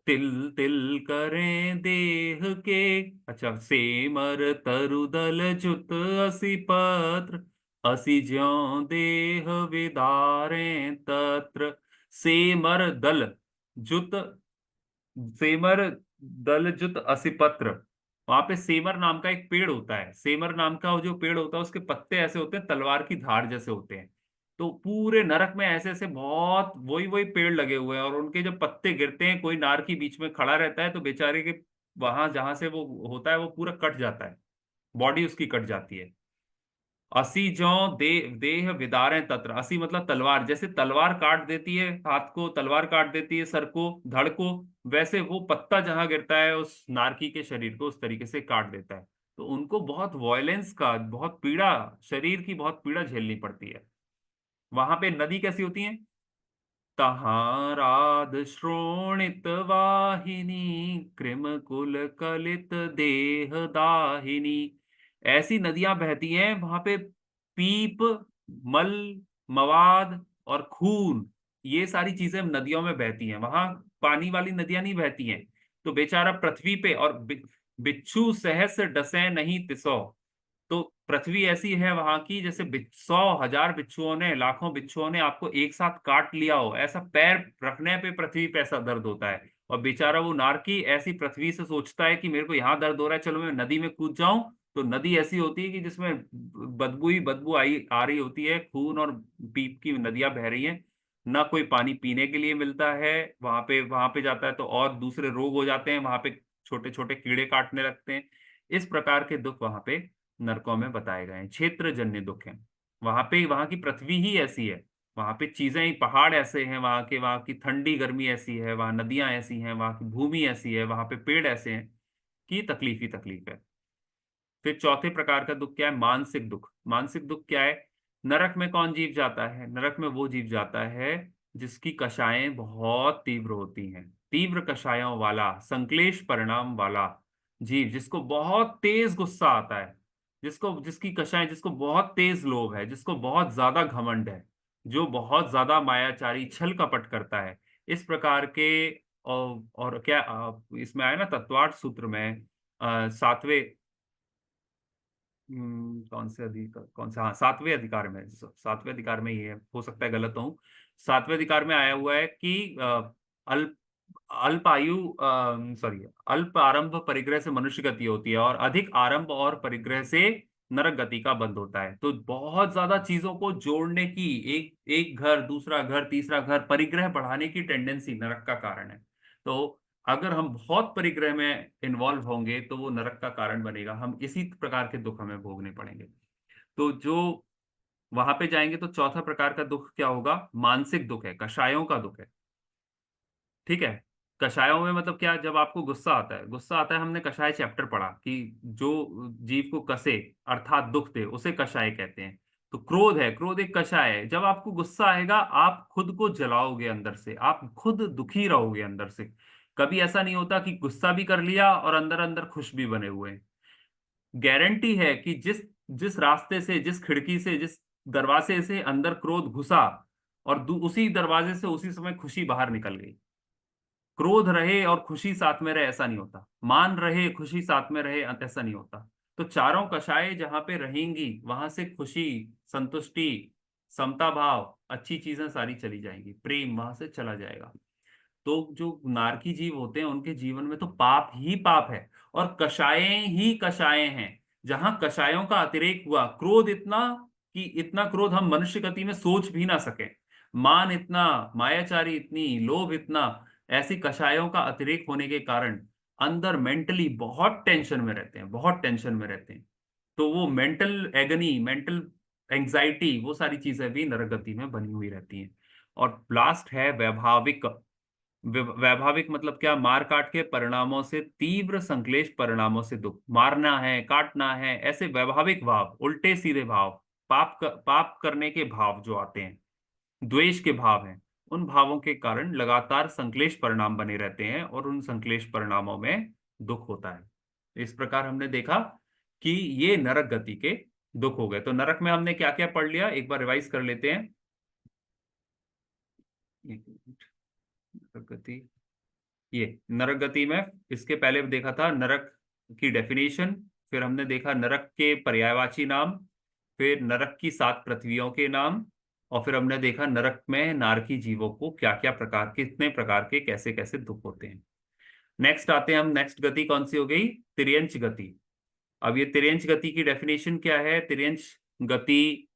तिल तिल करें देह के, अच्छा, सेमर तरुदल जुत असी पत्र, असी ज्यों देह विदारें तत्र। सेमर दल जुत, सेमर दल जुत असिपत्र। वहां पे सेमर नाम का एक पेड़ होता है। सेमर नाम का वो जो पेड़ होता है, उसके पत्ते ऐसे होते हैं, तलवार की धार जैसे होते हैं। तो पूरे नरक में ऐसे ऐसे बहुत वही वही पेड़ लगे हुए हैं, और उनके जब पत्ते गिरते हैं, कोई नार के बीच में खड़ा रहता है तो बेचारे के वहां जहां से वो होता है वो पूरा कट जाता है, बॉडी उसकी कट जाती है। असी जो देह विदारें तत्र, असी मतलब तलवार, जैसे तलवार काट देती है हाथ को, तलवार काट देती है सर को, धड़ को, वैसे वो पत्ता जहां गिरता है उस नारकी के शरीर को उस तरीके से काट देता है। तो उनको बहुत वॉयलेंस का, बहुत पीड़ा, शरीर की बहुत पीड़ा झेलनी पड़ती है। वहां पे नदी कैसी होती है? तहाँ राध श्रोणित वाहिनी, कृम कुल कलित देह दाहिनी। ऐसी नदियां बहती हैं वहां पे, पीप, मल, मवाद और खून, ये सारी चीजें नदियों में बहती हैं। वहां पानी वाली नदियां नहीं बहती हैं। तो बेचारा पृथ्वी पे, और बिच्छू सहस डसे नहीं तिसौ। तो पृथ्वी ऐसी है वहां की, जैसे 100,000 बिच्छुओं ने, लाखों बिच्छुओं ने आपको एक साथ काट लिया हो, ऐसा पैर रखने पे पृथ्वी पे ऐसा दर्द होता है। और बेचारा वो नारकी ऐसी पृथ्वी से सोचता है कि मेरे को यहाँ दर्द हो रहा है, चलो मैं नदी में कूद जाऊं। तो नदी ऐसी होती है कि जिसमें बदबू ही बदबू आई आ रही होती है, खून और पीप की नदियां बह रही हैं। ना कोई पानी पीने के लिए मिलता है। वहां पे जाता है तो और दूसरे रोग हो जाते हैं वहां पे, छोटे छोटे कीड़े काटने लगते हैं। इस प्रकार के दुख वहां पे नरकों में बताए गए हैं, क्षेत्र जन्य दुख हैं। वहां पे, वहां की पृथ्वी ही ऐसी है, वहां पे चीजें, पहाड़ ऐसे हैं वहां के, वहां की ठंडी गर्मी ऐसी है, वहां नदियां ऐसी हैं, वहां की भूमि ऐसी है, वहां पे पेड़ ऐसे हैं कि तकलीफ ही तकलीफ है। फिर चौथे प्रकार का दुख क्या है? मानसिक दुख। मानसिक दुख क्या है? नरक में कौन जीव जाता है? नरक में वो जीव जाता है जिसकी कषायें बहुत तीव्र होती हैं, तीव्र कषायों वाला, संक्लेश परिणाम वाला जीव, जिसको बहुत तेज गुस्सा आता है, जिसको, जिसकी कषायें, जिसको बहुत तेज लोभ है, जिसको बहुत ज्यादा घमंड है, जो बहुत ज्यादा मायाचारी छल कपट करता है। इस प्रकार के, और क्या इसमें आया ना तत्वार्थ सूत्र में, सातवें, कौन से अधिकार, कौन सा, हाँ, सातवें अधिकार में, सातवें अधिकार में ही है, हो सकता है गलत हूँ। सातवें अधिकार में आया हुआ है कि अल्प अल्प आयु, सॉरी, अल्प आरंभ परिग्रह से मनुष्य गति होती है, और अधिक आरंभ और परिग्रह से नरक गति का बंध होता है। तो बहुत ज्यादा चीजों को जोड़ने की, एक एक घर, दूसरा घर, तीसरा घर, परिग्रह बढ़ाने की टेंडेंसी नरक का कारण है। तो अगर हम बहुत परिग्रह में इन्वॉल्व होंगे तो वो नरक का कारण बनेगा, हम इसी प्रकार के दुख हमें भोगने पड़ेंगे। तो जो वहां पे जाएंगे तो चौथा प्रकार का दुख क्या होगा? मानसिक दुख है, कषायों का दुख है। ठीक है। कषायों में मतलब क्या? जब आपको गुस्सा आता है, गुस्सा आता है, हमने कषाय चैप्टर पढ़ा कि जो जीव को कसे अर्थात दुख दे उसे कषाय कहते हैं। तो क्रोध है, क्रोध एक कषाय है। जब आपको गुस्सा आएगा आप खुद को जलाओगे अंदर से, आप खुद दुखी रहोगे अंदर से। कभी ऐसा नहीं होता कि गुस्सा भी कर लिया और अंदर अंदर खुश भी बने हुए हैं। गारंटी है कि जिस जिस रास्ते से, जिस खिड़की से, जिस दरवाजे से अंदर क्रोध घुसा, और उसी दरवाजे से उसी समय खुशी बाहर निकल गई। क्रोध रहे और खुशी साथ में रहे ऐसा नहीं होता, मान रहे खुशी साथ में रहे ऐसा नहीं होता। तो चारों कषायें जहां पे रहेंगी वहां से खुशी, संतुष्टि, समता भाव, अच्छी चीजें सारी चली जाएंगी, प्रेम वहां से चला जाएगा। तो जो नारकी जीव होते हैं उनके जीवन में तो पाप ही पाप है, और कषायें ही कषायें हैं। जहां कषायों का अतिरेक हुआ, क्रोध इतना, कि इतना क्रोध हम मनुष्य गति में सोच भी ना सके, मान इतना, मायाचारी इतनी, लोभ इतना, ऐसी कषायों का अतिरेक होने के कारण अंदर मेंटली बहुत टेंशन में रहते हैं, बहुत टेंशन में रहते हैं। तो वो मेंटल एगनी, मेंटल एंग्जाइटी, वो सारी चीजें भी नरक गति में बनी हुई रहती हैं। और लास्ट है वैभाविक। वैभाविक मतलब क्या? मार काट के परिणामों से, तीव्र संक्लेश परिणामों से दुख, मारना है, काटना है, ऐसे वैभाविक भाव, उल्टे सीधे भाव, पाप करने के भाव जो आते हैं, द्वेष के भाव हैं, उन भावों के कारण लगातार संक्लेश परिणाम बने रहते हैं और उन संक्लेश परिणामों में दुख होता है। इस प्रकार हमने देखा कि ये नरक गति के दुख हो गए। तो नरक में हमने क्या क्या पढ़ लिया, एक बार रिवाइज कर लेते हैं। एक मिनट। नरक गति, ये नरक गति में इसके पहले देखा था नरक की डेफिनेशन, फिर हमने देखा नरक के पर्यायवाची नाम, फिर नरक की 7 पृथ्वियों के नाम, और फिर हमने देखा नरक में नारकी जीवों को क्या क्या प्रकार, कितने प्रकार के, कैसे कैसे दुख होते हैं। नेक्स्ट आते हैं हम, नेक्स्ट गति कौन सी हो गई? तिर्यंच गति। अब ये तिर्यंच गति की डेफिनेशन क्या है? तिर्यंच गति,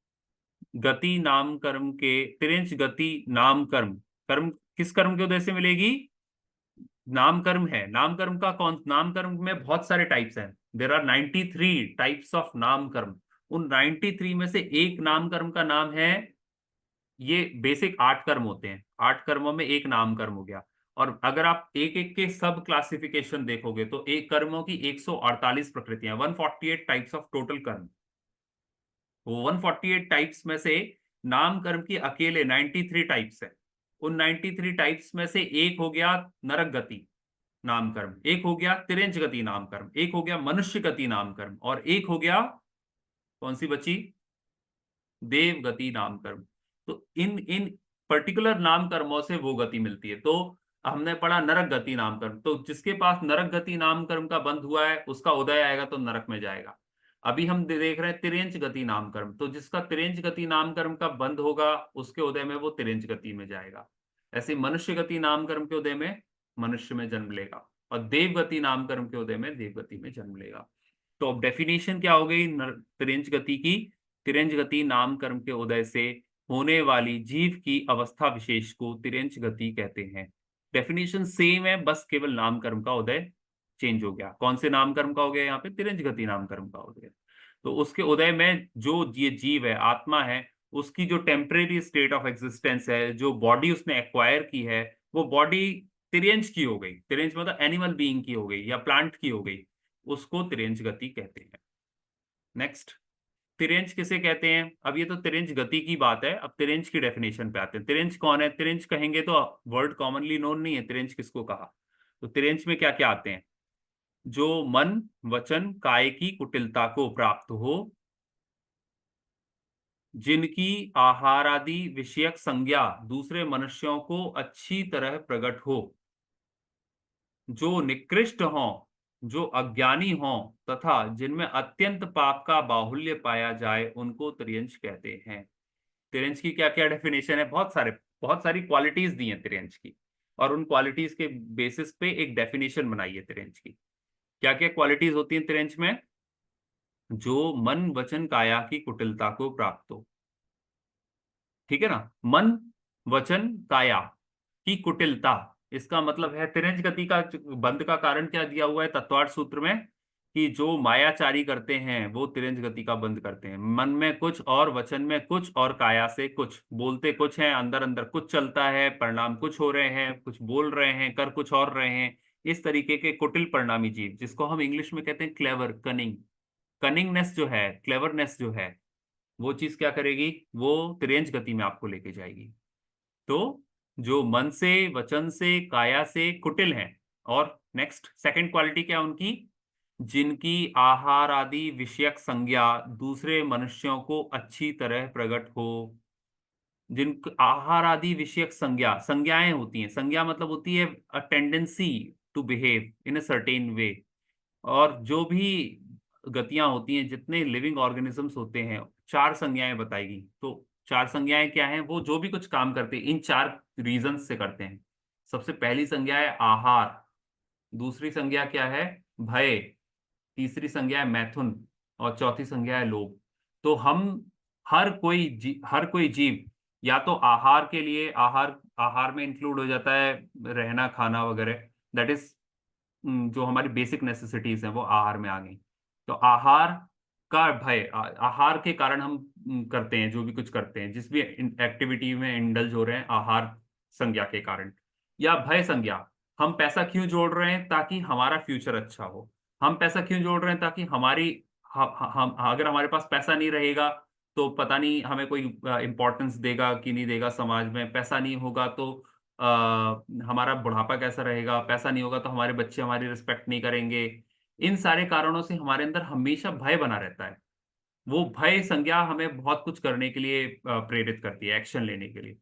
गति नाम कर्म के, तिर्यंच गति नाम कर्म, कर्म किस कर्म के उदय से मिलेगी? नाम कर्म है। नाम कर्म का कौन, नाम कर्म में बहुत सारे टाइप्स हैं। देर आर 93 टाइप्स ऑफ नाम कर्म। उन 93 में से एक नाम कर्म का नाम है, ये बेसिक 8 कर्म होते हैं, 8 कर्मों में एक नाम कर्म हो गया। और अगर आप एक एक के सब क्लासिफिकेशन देखोगे तो एक कर्मों की 148 प्रकृतियां, 148 टाइप्स ऑफ टोटल कर्म। वो 148 टाइप्स में से नाम कर्म की अकेले 93 टाइप्स है। उन 93 टाइप्स में से एक हो गया नरक गति नाम कर्म, एक हो गया तिर्यंच गति नाम कर्म, एक हो गया मनुष्य गति नाम कर्म, और एक हो गया कौन सी बची? देव गति नाम कर्म। तो इन इन पर्टिकुलर नाम कर्मों से वो गति मिलती है। तो हमने पढ़ा नरक गति नाम कर्म, तो जिसके पास नरक गति नाम कर्म का बंध हुआ है उसका उदय आएगा तो नरक में जाएगा। अभी हम देख रहे हैं तिर्यंच गति नाम कर्म, तो जिसका तिर्यंच गति नाम कर्म का बंध होगा उसके उदय में वो तिर्यंच गति में जाएगा। ऐसे मनुष्य गति नाम कर्म के उदय में मनुष्य में जन्म लेगा, और देव गति नाम कर्म के उदय में देव गति में जन्म लेगा। तो अब डेफिनेशन क्या हो गई तिर्यंच गति की? तिर्यंच गति नाम कर्म के उदय से होने वाली जीव की अवस्था विशेष को तिर्यंच गति कहते हैं। डेफिनेशन सेम है, बस केवल नाम कर्म का उदय चेंज हो गया। कौन से नाम कर्म का हो गया यहाँ पे? तिर्यंच गति नाम कर्म का उदय। तो उसके उदय में जो ये जीव है, आत्मा है, उसकी जो टेम्परेरी स्टेट ऑफ एग्जिस्टेंस है, जो बॉडी उसने एक्वायर की है, वो बॉडी तिर्यंच की हो गई। तिर्यंच मतलब एनिमल बीइंग की हो गई या प्लांट की हो गई, उसको तिर्यंच गति कहते हैं। नेक्स्ट, तिर्यंच किसे कहते हैं? अब ये तो तिर्यंच गति की बात है, अब तिर्यंच की डेफिनेशन पे आते हैं। तिर्यंच कौन है? तिर्यंच कहेंगे तो वर्ड कॉमनली नोन नहीं है, तिर्यंच किसको कहा? तो तिर्यंच में क्या क्या आते हैं? जो मन वचन काय की कुटिलता को प्राप्त हो, जिनकी आहार आदि विषयक संज्ञा दूसरे मनुष्यों को अच्छी तरह प्रकट हो, जो निकृष्ट हों, जो अज्ञानी हों, तथा जिनमें अत्यंत पाप का बाहुल्य पाया जाए, उनको तिर्यंच कहते हैं। तिर्यंच की क्या क्या डेफिनेशन है? बहुत सारी क्वालिटीज दी हैं तिर्यंच की, और उन क्वालिटीज के बेसिस पे एक डेफिनेशन बनाई है तिर्यंच की। क्या क्या क्वालिटीज होती हैं तिर्यंच में? जो मन वचन काया की कुटिलता को प्राप्त हो, ठीक है ना? मन वचन काया की कुटिलता, इसका मतलब है तिरंज गति का बंध का कारण क्या दिया हुआ है तत्वार्थ सूत्र में? कि जो मायाचारी करते हैं वो तिरंज गति का बंध करते हैं। मन में कुछ और वचन में कुछ और काया से कुछ, बोलते कुछ हैं, अंदर अंदर कुछ चलता है, परिणाम कुछ हो रहे हैं, कुछ बोल रहे हैं, कर कुछ और रहे हैं। इस तरीके के कुटिल परिणामी जीव, जिसको हम इंग्लिश में कहते हैं क्लेवर, कनिंग, कनिंगनेस जो है, क्लेवरनेस जो है, वो चीज क्या करेगी? वो तिरंज गति में आपको लेके जाएगी। तो जो मन से वचन से काया से कुटिल हैं, और नेक्स्ट सेकंड क्वालिटी क्या है उनकी? जिनकी आहार आदि विषयक संज्ञा दूसरे मनुष्यों को अच्छी तरह प्रकट हो। जिन आहार आदि विषयक संज्ञा, संज्ञाएं होती हैं, संज्ञा मतलब होती है a tendency to behave in a certain way. और जो भी गतियां होती हैं, जितने लिविंग ऑर्गेनिजम्स होते हैं, 4 संज्ञाएं बताएगी। तो 4 संज्ञाएं क्या हैं? वो जो भी कुछ काम करते हैं इन 4 रीजंस से करते हैं। सबसे पहली संज्ञा है आहार, दूसरी संज्ञा क्या है? भय, तीसरी संज्ञा है मैथुन, और चौथी संज्ञा है लोभ। तो हम हर कोई जीव या तो आहार के लिए, आहार आहार में इंक्लूड हो जाता है रहना खाना वगैरह, दैट इज जो हमारी बेसिक नेसेसिटीज हैं वो आहार में आ गई। तो आहार, का भय, आहार के कारण हम करते हैं जो भी कुछ करते हैं, जिस भी एक्टिविटी में इंडल्ज हो रहे हैं आहार संज्ञा के कारण। या भय संज्ञा, हम पैसा क्यों जोड़ रहे हैं, ताकि हमारा फ्यूचर अच्छा हो। हम पैसा क्यों जोड़ रहे हैं, ताकि हमारी हम अगर हमारे पास पैसा नहीं रहेगा तो पता नहीं हमें कोई इम्पोर्टेंस देगा कि नहीं देगा समाज में। पैसा नहीं होगा तो हमारा बुढ़ापा कैसा रहेगा। पैसा नहीं होगा तो हमारे बच्चे हमारी रिस्पेक्ट नहीं करेंगे। इन सारे कारणों से हमारे अंदर हमेशा भय बना रहता है। वो भय संज्ञा हमें बहुत कुछ करने के लिए प्रेरित करती है, एक्शन लेने के लिए।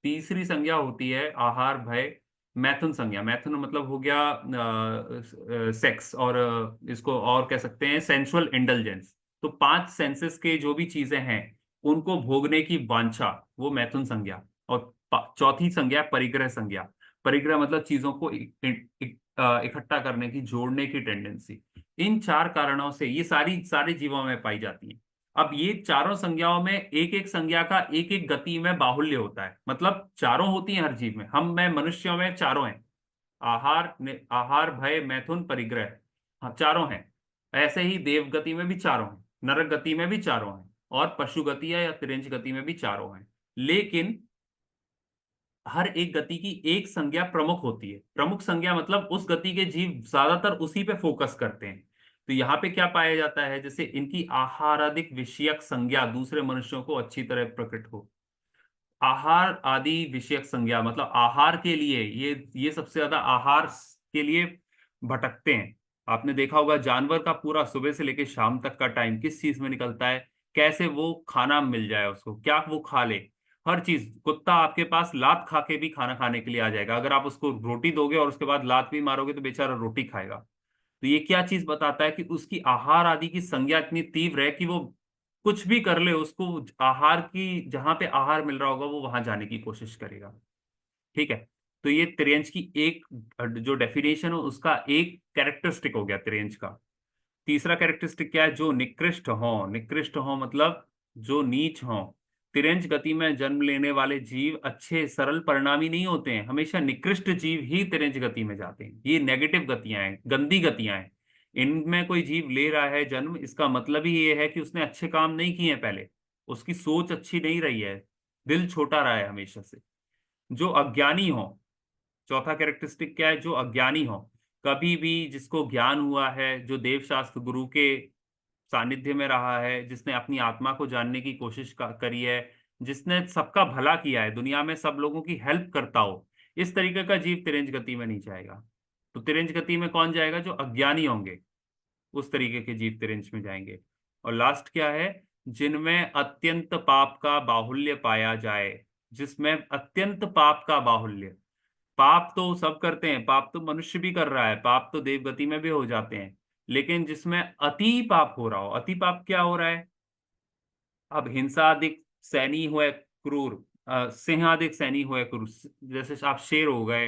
तीसरी संज्ञा होती है आहार भय मैथुन संज्ञा। मैथुन मतलब हो गया सेक्स, और इसको और कह सकते हैं सेंसुअल इंडल्जेंस। तो पांच सेंसेस के जो भी चीजें हैं उनको भोगने की वांछा, वो मैथुन संज्ञा। और चौथी संज्ञा परिग्रह संज्ञा। परिग्रह मतलब चीजों को इकट्ठा करने की, जोड़ने की टेंडेंसी। इन चार कारणों से ये सारी सारे जीवों में पाई जाती है। अब ये चारों संज्ञाओं में एक एक संज्ञा का एक एक गति में बाहुल्य होता है, मतलब चारों होती हैं हर जीव में। हम मैं मनुष्यों में चारों हैं। आहार भय मैथुन परिग्रह, हाँ चारों हैं। ऐसे ही देव गति में भी चारों हैं, नरक गति में भी चारों हैं, और पशु गति या तिरंज गति में भी चारों हैं। लेकिन हर एक गति की एक संज्ञा प्रमुख होती है। प्रमुख संज्ञा मतलब उस गति के जीव ज्यादातर उसी पे फोकस करते हैं। तो यहाँ पे क्या पाया जाता है, जैसे इनकी आहारादिक विषयक संज्ञा दूसरे मनुष्यों को अच्छी तरह प्रकट हो। आहार आदि विषयक संज्ञा मतलब आहार के लिए, ये सबसे ज्यादा आहार के लिए भटकते हैं। आपने देखा होगा जानवर का पूरा सुबह से लेकर शाम तक का टाइम किस चीज में निकलता है, कैसे वो खाना मिल जाए उसको, क्या वो खा ले। हर चीज, कुत्ता आपके पास लात खा के भी खाना खाने के लिए आ जाएगा। अगर आप उसको रोटी दोगे और उसके बाद लात भी मारोगे तो बेचारा रोटी खाएगा। तो ये क्या चीज बताता है कि उसकी आहार आदि की संज्ञा इतनी तीव्र है कि वो कुछ भी कर ले, उसको आहार की, जहां पे आहार मिल रहा होगा वो वहां जाने की कोशिश करेगा। ठीक है। तो ये त्रियंच की एक जो डेफिनेशन हो उसका एक कैरेक्टरिस्टिक हो गया त्रियंच का। तीसरा कैरेक्टरिस्टिक क्या है, जो निकृष्ट हो। निकृष्ट हो मतलब जो नीच हो। तिरंज गति में जन्म लेने वाले जीव अच्छे सरल परिणामी नहीं होते हैं, हमेशा निकृष्ट जीव ही तिरंज गति में जाते हैं। ये नेगेटिव गतियां हैं, गंदी गतियां हैं। इनमें कोई जीव ले रहा है जन्म, इसका मतलब ही ये है कि उसने अच्छे काम नहीं किए हैं पहले, उसकी सोच अच्छी नहीं रही है, दिल छोटा रहा है हमेशा से। जो अज्ञानी हो, चौथा कैरेक्टरिस्टिक क्या है, जो अज्ञानी हो। कभी भी जिसको ज्ञान हुआ है, जो देव शास्त्र गुरु के सानिध्य में रहा है, जिसने अपनी आत्मा को जानने की कोशिश करी है, जिसने सबका भला किया है, दुनिया में सब लोगों की हेल्प करता हो, इस तरीके का जीव तिरंज गति में नहीं जाएगा। तो तिरंज गति में कौन जाएगा, जो अज्ञानी होंगे, उस तरीके के जीव तिरंज में जाएंगे। और लास्ट क्या है, जिनमें अत्यंत पाप का बाहुल्य पाया जाए। जिसमें अत्यंत पाप का बाहुल्य, पाप तो सब करते हैं, पाप तो मनुष्य भी कर रहा है, पाप तो देवगति में भी हो जाते हैं। लेकिन जिसमें अति पाप हो रहा हो, अति पाप क्या हो रहा है, अब हिंसादिक सैनी हुए क्रूर, सिंहादिक सैनी हुए क्रूर, जैसे आप शेर हो गए,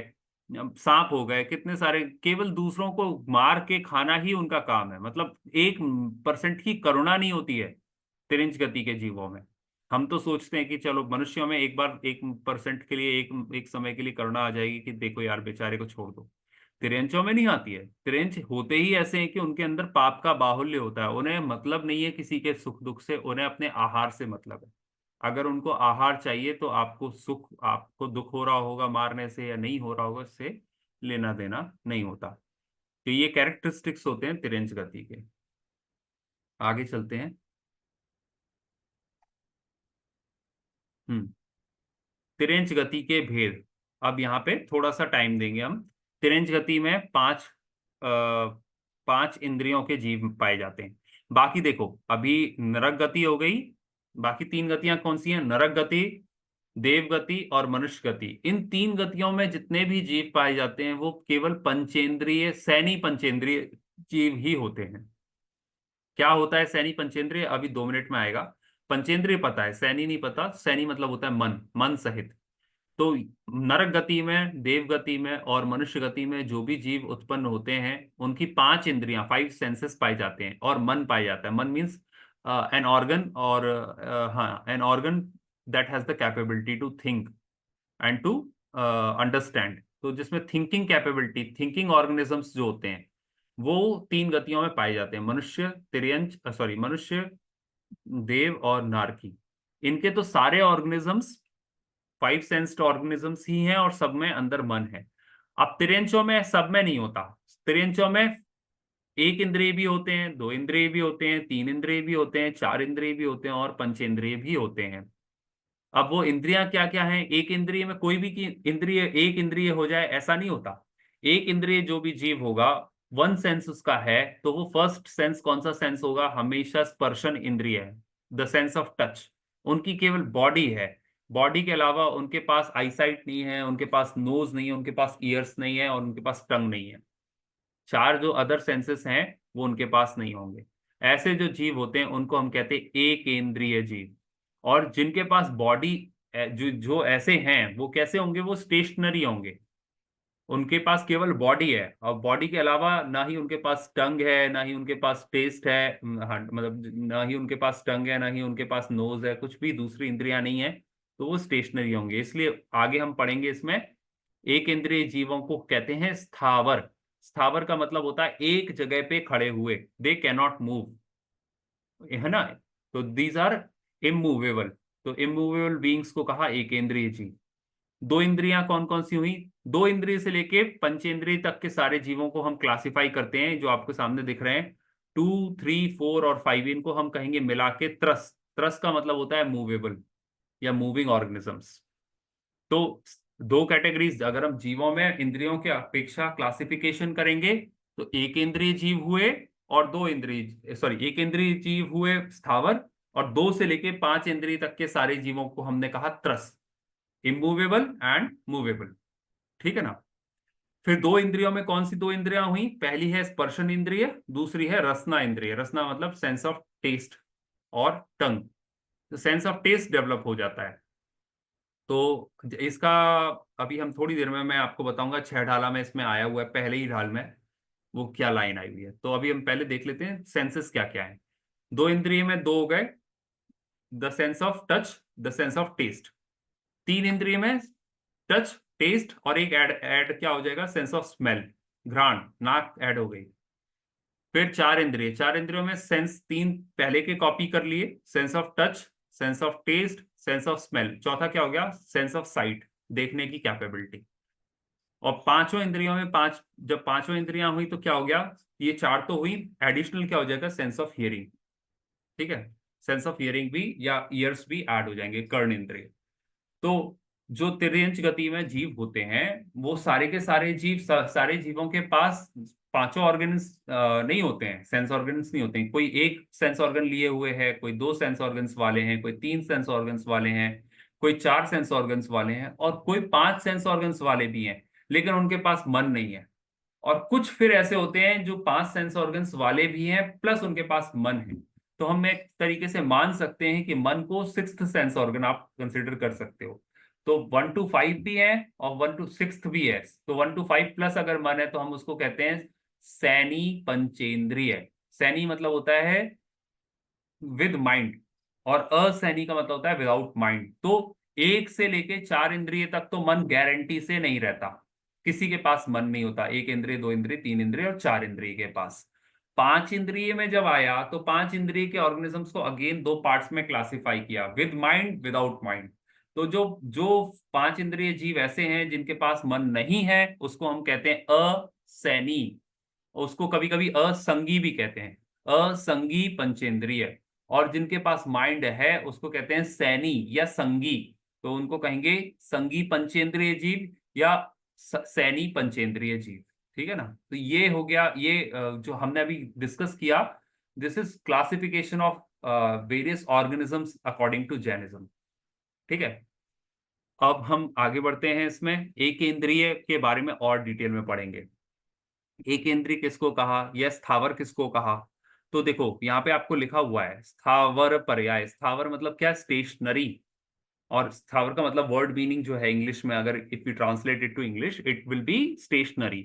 सांप हो गए, कितने सारे केवल दूसरों को मार के खाना ही उनका काम है। मतलब 1% की करुणा नहीं होती है तिरंज गति के जीवों में। हम तो सोचते हैं कि चलो मनुष्यों में एक बार 1% के लिए, एक एक समय के लिए करुणा आ जाएगी कि देखो यार बेचारे को छोड़ दो। तिरंचों में नहीं आती है। तिरंच होते ही ऐसे हैं कि उनके अंदर पाप का बाहुल्य होता है, उन्हें मतलब नहीं है किसी के सुख दुख से, उन्हें अपने आहार से मतलब है। अगर उनको आहार चाहिए तो आपको सुख, आपको दुख हो रहा होगा मारने से या नहीं हो रहा होगा, इससे लेना देना नहीं होता। तो ये कैरेक्टरिस्टिक्स होते हैं तिरंज गति के। आगे चलते हैं। हम्म। तिरंज गति के भेद। अब यहाँ पे थोड़ा सा टाइम देंगे हम। तिरंज गति में पांच इंद्रियों के जीव पाए जाते हैं। बाकी देखो, अभी नरक गति हो गई, बाकी तीन गतियां कौन सी हैं, नरक गति, देव गति और मनुष्य गति। इन तीन गतियों में जितने भी जीव पाए जाते हैं वो केवल पंचेंद्रिय, सैनी पंचेंद्रिय जीव ही होते हैं। क्या होता है सैनी पंचेंद्रिय, अभी 2 मिनट में आएगा। पंचेंद्रिय पता है, सैनी नहीं पता। सैनी मतलब होता है मन, मन सहित। तो नरक गति में, देव गति में और मनुष्य गति में जो भी जीव उत्पन्न होते हैं उनकी पांच इंद्रियां, 5 सेंसेस पाए जाते हैं, और मन पाया जाता है। मन मीन्स एन ऑर्गन, और हाँ, an organ that has the capability to think and to understand. तो जिसमें थिंकिंग कैपेबिलिटी, थिंकिंग ऑर्गेनिजम्स जो होते हैं, वो तीन गतियों में पाए जाते हैं, मनुष्य, तिर्यंच, सॉरी, मनुष्य, देव और नारकी। इनके तो सारे ऑर्गेनिजम्स फाइव सेंस्ड ऑर्गेनिजम्स ही हैं और सब में अंदर मन है। अब तिर्यंचों में सब में नहीं होता। तिर्यंचों में एक इंद्रिय भी होते हैं, दो इंद्रिय भी होते हैं, तीन इंद्रिय भी होते हैं, चार इंद्रिय भी होते हैं और पंचेंद्रिय भी होते हैं। अब वो इंद्रियां क्या क्या हैं, एक इंद्रिय में कोई भी की इंद्रिय एक इंद्रिय हो जाए ऐसा नहीं होता। एक इंद्रिय जो भी जीव होगा, वन सेंस उसका है, तो वो फर्स्ट सेंस कौन सा सेंस होगा, हमेशा स्पर्शन इंद्रिय है, द सेंस ऑफ टच। उनकी केवल बॉडी है, बॉडी के अलावा उनके पास आईसाइट नहीं है, उनके पास नोज नहीं है, उनके पास ईयर्स नहीं है और उनके पास टंग नहीं है। चार जो अदर सेंसेस हैं वो उनके पास नहीं होंगे। ऐसे जो जीव होते हैं उनको हम कहते हैं एक इंद्रिय जीव। और जिनके पास बॉडी, जो जो ऐसे हैं वो कैसे होंगे, वो स्टेशनरी होंगे। उनके पास केवल बॉडी है और बॉडी के अलावा ना ही उनके पास टंग है, ना ही उनके पास टेस्ट है, हाँ, मतलब ना ही उनके पास टंग है, ना ही उनके पास नोज है, कुछ भी दूसरी इंद्रियां नहीं है। तो वो स्टेशनरी होंगे। इसलिए आगे हम पढ़ेंगे इसमें, एक इंद्रिय जीवों को कहते हैं स्थावर। स्थावर का मतलब होता है एक जगह पे खड़े हुए, दे कैन नॉट मूव, है ना। तो दीज आर इमूवेबल। तो इमूवेबल बींग्स को कहा एक इंद्रिय जीव। दो इंद्रियां कौन कौन सी हुई, दो इंद्रिय से लेके पंचेंद्रिय तक के सारे जीवों को हम क्लासिफाई करते हैं, जो आपके सामने दिख रहे हैं, 2, 3, 4 और 5, इनको हम कहेंगे मिला के त्रस। त्रस का मतलब होता है मूवेबल या मूविंग ऑर्गेनिजम्स। तो दो कैटेगरीज अगर हम जीवों में इंद्रियों के अपेक्षा क्लासिफिकेशन करेंगे, तो एक इंद्रिय जीव हुए और दो इंद्रिय, सॉरी, एक इंद्रिय जीव हुए स्थावर, और दो से लेके पांच इंद्रिय तक के सारे जीवों को हमने कहा त्रस, इमूवेबल एंड मूवेबल। ठीक है ना। फिर दो इंद्रियों में कौन सी दो इंद्रियां हुई, पहली है स्पर्शन इंद्रिय, दूसरी है रसना इंद्रिय। रसना मतलब सेंस ऑफ टेस्ट और टंग। तो सेंस ऑफ टेस्ट डेवलप हो जाता है। तो इसका अभी हम थोड़ी देर में मैं आपको बताऊंगा, छह ढाला में इसमें आया हुआ है, पहले ही ढाल में वो क्या लाइन आई हुई है। तो अभी हम पहले देख लेते हैं सेंसेस क्या क्या है। दो इंद्रिय में दो हो गए, the sense of touch, the sense of taste. तीन इंद्रिय में टच, टेस्ट और एक ऐड ऐड क्या हो जाएगा, सेंस ऑफ स्मेल, घ्राण, नाक ऐड हो गई। फिर चार इंद्रिय, चार इंद्रियों में सेंस तीन पहले के कॉपी कर लिए, sense of touch, sense of taste, sense of smell. चौथा क्या हो गया, सेंस ऑफ साइट, देखने की कैपेबिलिटी। और पांचों इंद्रियों में पांच, जब पांचों इंद्रियां हुई तो क्या हो गया, ये चार तो हुई, एडिशनल क्या हो जाएगा, सेंस ऑफ हियरिंग। ठीक है, सेंस ऑफ हियरिंग भी या ईयर्स भी ऐड हो जाएंगे, कर्ण इंद्रिय। तो जो तिर्यंच गति में जीव होते हैं, वो सारे के सारे जीव, सारे जीवों के पास पांचों ऑर्गन्स नहीं होते हैं, सेंस ऑर्गन्स नहीं होते हैं। कोई एक सेंस ऑर्गन लिए हुए है, कोई दो सेंस ऑर्गन्स वाले हैं, कोई तीन सेंस ऑर्गन्स वाले हैं, कोई चार सेंस ऑर्गन्स वाले हैं और कोई पांच सेंस ऑर्गन्स वाले भी हैं, लेकिन उनके पास मन नहीं है। और कुछ फिर ऐसे होते हैं जो पांच सेंस ऑर्गन्स वाले भी हैं प्लस उनके पास मन है। तो हम एक तरीके से मान सकते हैं कि मन को सिक्स्थ सेंस ऑर्गन आप कंसिडर कर सकते हो। तो 1 to 5 भी है और 1 to 6 भी है। तो 1 to 5 प्लस अगर मन है तो हम उसको कहते हैं सैनी पंचेंद्रिय। सैनी मतलब होता है विद माइंड, और असैनी का मतलब होता है विदाउट माइंड। तो एक से लेके चार इंद्रिय तक तो मन गारंटी से नहीं रहता, किसी के पास मन नहीं होता, एक इंद्रिय, दो इंद्रिय, तीन इंद्रिय और चार इंद्रिय के पास। पांच इंद्रिय में जब आया तो पांच इंद्रिय के ऑर्गेनिजम्स को अगेन दो पार्ट्स में क्लासिफाई किया, विद माइंड, विदाउट माइंड। तो जो जो पांच इंद्रिय जीव ऐसे हैं जिनके पास मन नहीं है, उसको हम कहते हैं असैनी। उसको कभी कभी असंगी भी कहते हैं, असंगी पंचेंद्रिय। और जिनके पास माइंड है उसको कहते हैं सैनी या संगी। तो उनको कहेंगे संगी पंचेंद्रिय जीव या सैनी पंचेंद्रिय जीव। ठीक है ना। तो ये हो गया, ये जो हमने अभी डिस्कस किया, this is classification of various organisms according to Jainism. ठीक है। अब हम आगे बढ़ते हैं, इसमें एक इंद्रिय के बारे में और डिटेल में पढ़ेंगे। एक इंद्रिय किसको कहा या स्थावर किसको कहा। तो देखो यहाँ पे आपको लिखा हुआ है स्थावर पर्याय। स्थावर मतलब क्या, स्टेशनरी। और स्थावर का मतलब वर्ड मीनिंग जो है इंग्लिश में, अगर if you translate it to English it will be stationary.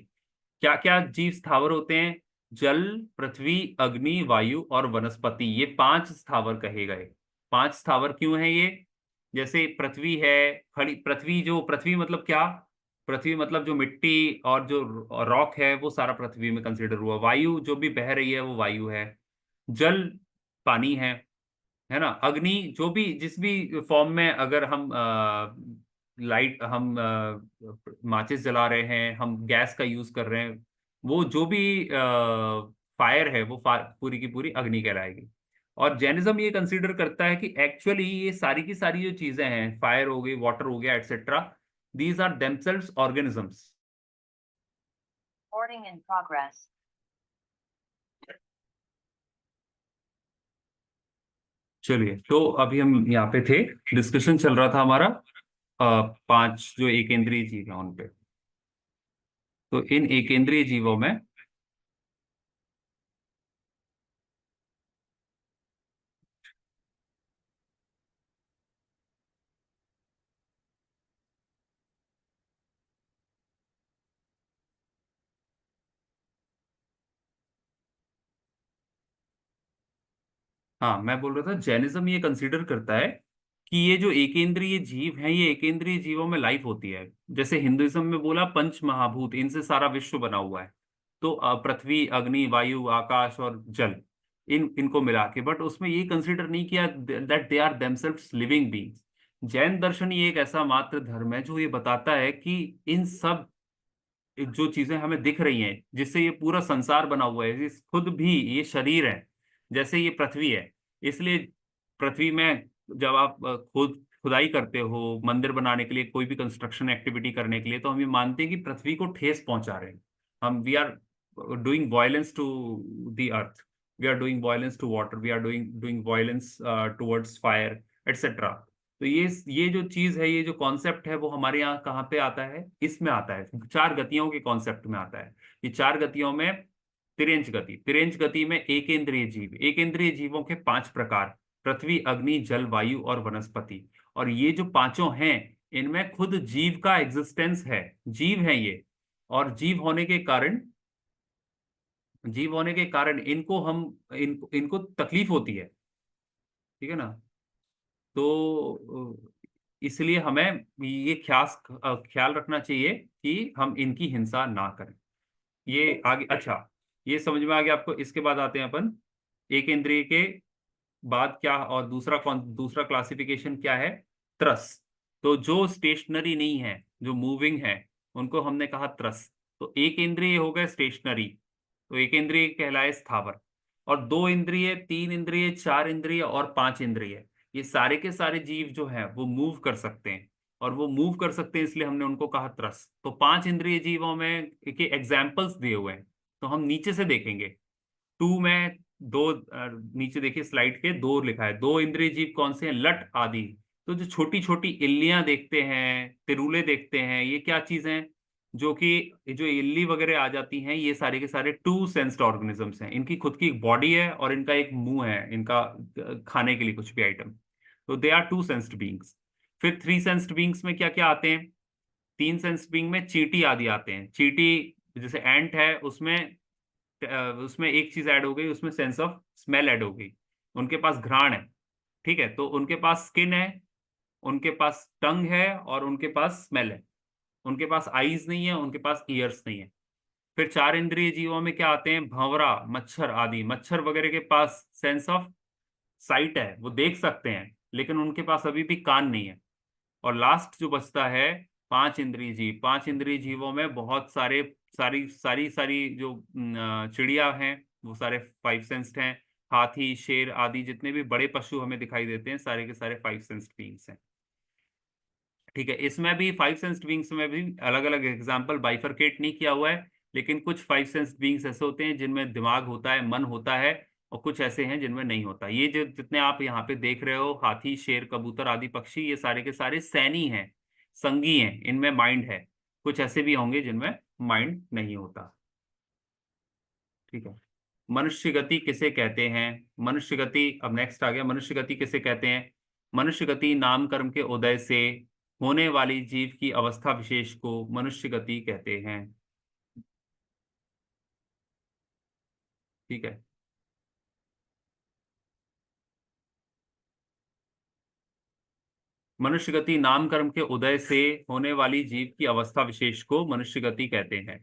क्या क्या जीव स्थावर होते हैं, जल, पृथ्वी, अग्नि, वायु और वनस्पति, ये पांच स्थावर कहे गए। पांच स्थावर क्यों है ये, जैसे पृथ्वी है, खड़ी पृथ्वी, जो पृथ्वी मतलब क्या, पृथ्वी मतलब जो मिट्टी और जो रॉक है वो सारा पृथ्वी में कंसिडर हुआ। वायु जो भी बह रही है वो वायु है। जल पानी है ना। अग्नि जो भी जिस भी फॉर्म में, अगर हम लाइट, हम माचिस जला रहे हैं, हम गैस का यूज कर रहे हैं, वो जो भी फायर है वो पूरी की पूरी अग्नि कहलाएगी। और जैनिज्म ये कंसीडर करता है कि एक्चुअली ये सारी की सारी जो चीजें हैं, फायर हो गई, वाटर हो गया, etcetera, these are themselves organisms. Recording in progress. चलिए, तो अभी हम यहाँ पे थे, डिस्कशन चल रहा था हमारा पांच जो एकेंद्रीय जीव हैं उन पे। तो इन एकेंद्रीय जीवों में हाँ, मैं बोल रहा था जैनिज्म ये कंसीडर करता है कि ये जो एकेंद्रीय जीव हैं, ये एकेंद्रीय जीवों में लाइफ होती है। जैसे हिंदुइज्म में बोला पंच महाभूत, इनसे सारा विश्व बना हुआ है। तो पृथ्वी, अग्नि, वायु, आकाश और जल, इनको मिला के, बट उसमें ये कंसीडर नहीं किया that they are themselves living beings. Jain दर्शन ये एक ऐसा मात्र धर्म है जो ये बताता है कि इन सब जो चीजें हमें दिख रही हैं, जिससे ये पूरा संसार बना हुआ है, इस खुद भी ये शरीर है, जैसे ये पृथ्वी है। इसलिए पृथ्वी में जब आप खुदाई करते हो मंदिर बनाने के लिए, कोई भी कंस्ट्रक्शन एक्टिविटी करने के लिए, तो हम ये मानते हैं कि पृथ्वी को ठेस पहुंचा रहे हैं हम। We are doing violence to the earth, we are doing violence to water, we are doing doing violence towards fire, etcetera. तो ये जो चीज है, ये जो कॉन्सेप्ट है, वो हमारे यहाँ कहाँ पे आता है? इसमें आता है, चार गतियों के कॉन्सेप्ट में आता है। ये चार गतियों में तिरेंच गति, तिरेंच गति में एकेंद्रीय जीव, एकेंद्रीय जीवों के पांच प्रकार: पृथ्वी, अग्नि, जल, वायु और वनस्पति। और ये जो पांचों हैं, इनमें खुद जीव का एग्जिस्टेंस है, जीव है ये। और जीव होने के कारण इनको इनको तकलीफ होती है, ठीक है ना। तो इसलिए हमें ये ख्याल रखना चाहिए कि हम इनकी हिंसा ना करें। ये आगे, अच्छा, ये समझ में आ गया आपको। इसके बाद आते हैं अपन एक इंद्रिय के बाद क्या, और दूसरा क्लासिफिकेशन क्या है? त्रस। तो जो स्टेशनरी नहीं है, जो मूविंग है, उनको हमने कहा त्रस। तो एक इंद्रिय हो गए स्टेशनरी, तो एक इंद्रिय कहलाए स्थावर। और दो इंद्रिय, तीन इंद्रिय, चार इंद्रिय और पांच इंद्रिय, ये सारे के सारे जीव जो हैं वो मूव कर सकते हैं। और वो मूव कर सकते हैं इसलिए हमने उनको कहा त्रस। तो पांच इंद्रिय जीवों में के एग्जाम्पल्स दिए हुए हैं, तो हम नीचे से देखेंगे। टू में दो, नीचे देखिए स्लाइड के, दो लिखा है। दो इंद्रिय जीव कौन से हैं? लट आदि। तो जो छोटी छोटी इल्लियां देखते हैं, तिरुले देखते हैं, ये क्या चीजें हैं? जो कि जो इल्ली वगैरह आ जाती हैं, ये सारे के सारे टू सेंस्ड ऑर्गेनिजम्स हैं। इनकी खुद की एक बॉडी है और इनका एक मुंह है, इनका खाने के लिए कुछ भी आइटम। तो they are two sensed beings. फिर थ्री सेंस्ड बींग्स में क्या क्या आते हैं? तीन सेंस्ड बींग में चींटी आदि आते हैं। चींटी, जैसे एंट है, उसमें एक चीज ऐड हो गई, उसमें सेंस ऑफ स्मेल ऐड हो गई। उनके पास घ्राण है, ठीक है, तो उनके पास स्किन है, उनके पास टंग है और उनके पास स्मेल है। उनके पास आईज नहीं है, उनके पास ईयर्स नहीं है। फिर चार इंद्रिय जीवों में क्या आते हैं? भंवरा, मच्छर आदि। मच्छर वगैरह के पास सेंस ऑफ साइट है, वो देख सकते हैं, लेकिन उनके पास अभी भी कान नहीं है। और लास्ट जो बचता है, पांच इंद्रिय जीव। पांच इंद्रिय जीवों में बहुत सारे, सारी सारी सारी जो चिड़िया हैं, वो सारे फाइव सेंस्ड हैं। हाथी, शेर आदि जितने भी बड़े पशु हमें दिखाई देते हैं, सारे के सारे फाइव सेंस्ड बीइंग्स हैं। ठीक है, इसमें भी फाइव सेंस्ड बीइंग्स में भी अलग अलग एग्जाम्पल बाइफरकेट नहीं किया हुआ है, लेकिन कुछ फाइव सेंस्ड बीइंग्स ऐसे होते हैं जिनमें दिमाग होता है, मन होता है, और कुछ ऐसे हैं जिनमें नहीं होता। ये जो जितने आप यहाँ पे देख रहे हो, हाथी, शेर, कबूतर आदि पक्षी, ये सारे के सारे सैनी हैं, संगी हैं, इनमें माइंड है। कुछ ऐसे भी होंगे जिनमें माइंड नहीं होता। ठीक है। मनुष्य गति किसे कहते हैं? मनुष्य गति, अब नेक्स्ट आ गया, मनुष्य गति किसे कहते हैं? मनुष्य गति नाम कर्म के उदय से होने वाली जीव की अवस्था विशेष को मनुष्य गति कहते हैं। ठीक है। मनुष्य गति नाम कर्म के उदय से होने वाली जीव की अवस्था विशेष को मनुष्य गति कहते हैं।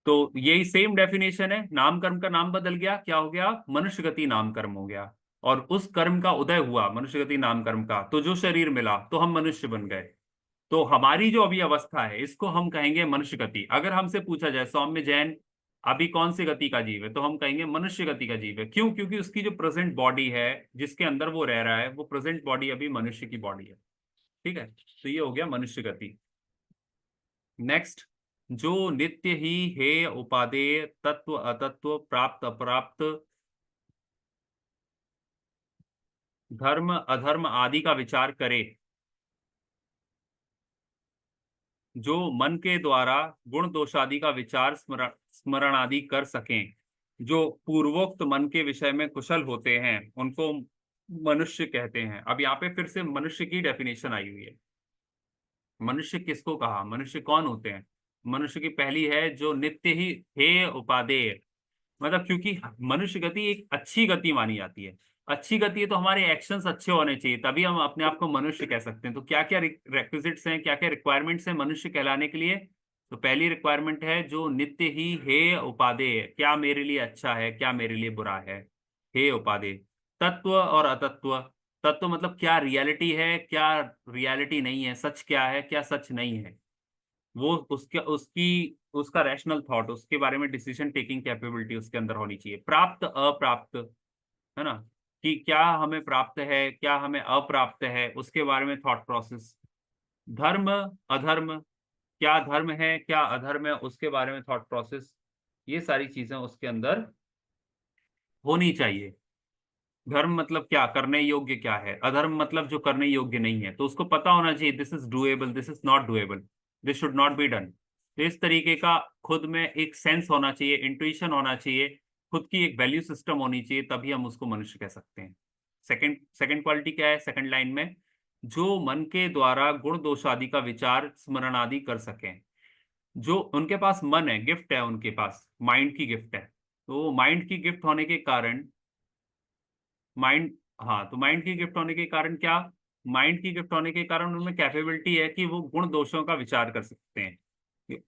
तो यही सेम डेफिनेशन है, नाम कर्म का नाम बदल गया, क्या हो गया, मनुष्य गति नाम कर्म हो गया। और उस कर्म का उदय हुआ मनुष्य गति नाम कर्म का, तो जो शरीर मिला तो हम मनुष्य बन गए। तो हमारी जो अभी अवस्था है इसको हम कहेंगे मनुष्य गति। अगर हमसे पूछा जाए सौम्य जैन अभी कौन सी गति का जीव है, तो हम कहेंगे मनुष्य गति का जीव है। क्यों? क्योंकि उसकी जो प्रेजेंट बॉडी है जिसके अंदर वो रह रहा है, वो प्रेजेंट बॉडी अभी मनुष्य की बॉडी है। ठीक है, तो ये हो गया मनुष्य गति। नेक्स्ट, जो नित्य ही हेय उपादेय तत्व अतत्व प्राप्त अप्राप्त धर्म अधर्म आदि का विचार करे, जो मन के द्वारा गुण दोषादि का विचार स्मरण आदि कर सकें, जो पूर्वोक्त मन के विषय में कुशल होते हैं, उनको मनुष्य कहते हैं। अब यहाँ पे फिर से मनुष्य की डेफिनेशन आई हुई है। मनुष्य किसको कहा, मनुष्य कौन होते हैं? मनुष्य की पहली है जो नित्य ही हेय उपादेय, मतलब क्योंकि मनुष्य गति एक अच्छी गति मानी जाती है। अच्छी गति है तो हमारे एक्शंस अच्छे होने चाहिए, तभी हम अपने आप को मनुष्य कह सकते हैं। तो क्या क्या रिक्विजिट्स हैं, क्या क्या रिक्वायरमेंट्स हैं मनुष्य कहलाने के लिए? तो पहली रिक्वायरमेंट है जो नित्य ही हेय उपादेय, क्या मेरे लिए अच्छा है, क्या मेरे लिए बुरा है, हेय उपादेय। तत्व और अतत्व, तत्व मतलब क्या रियलिटी है, क्या रियलिटी नहीं है, सच क्या है, क्या सच नहीं है, वो उसके उसकी उसका रैशनल थॉट, उसके बारे में डिसीजन टेकिंग कैपेबिलिटी उसके अंदर होनी चाहिए। प्राप्त अप्राप्त, है ना, कि क्या हमें प्राप्त है, क्या हमें अप्राप्त है, उसके बारे में थॉट प्रोसेस। धर्म अधर्म, क्या धर्म है क्या अधर्म है, उसके बारे में थॉट प्रोसेस। ये सारी चीजें उसके अंदर होनी चाहिए। धर्म मतलब क्या, करने योग्य क्या है, अधर्म मतलब जो करने योग्य नहीं है, तो उसको पता होना चाहिए this is doable, this is not doable, this should not be done. तो इस तरीके का खुद में एक सेंस होना चाहिए, इंट्यूशन होना चाहिए, खुद की एक वैल्यू सिस्टम होनी चाहिए, तभी हम उसको मनुष्य कह सकते हैं। सेकंड सेकंड क्वालिटी क्या है सेकंड लाइन में? जो मन के द्वारा गुण दोष आदि का विचार स्मरण आदि कर सकें। जो उनके पास मन है, गिफ्ट है, उनके पास माइंड की गिफ्ट है, तो माइंड की गिफ्ट होने के कारण माइंड, हाँ, तो माइंड की गिफ्ट होने के कारण क्या, माइंड की गिफ्ट होने के कारण उनमें कैपेबिलिटी है कि वो गुण दोषों का विचार कर सकते हैं।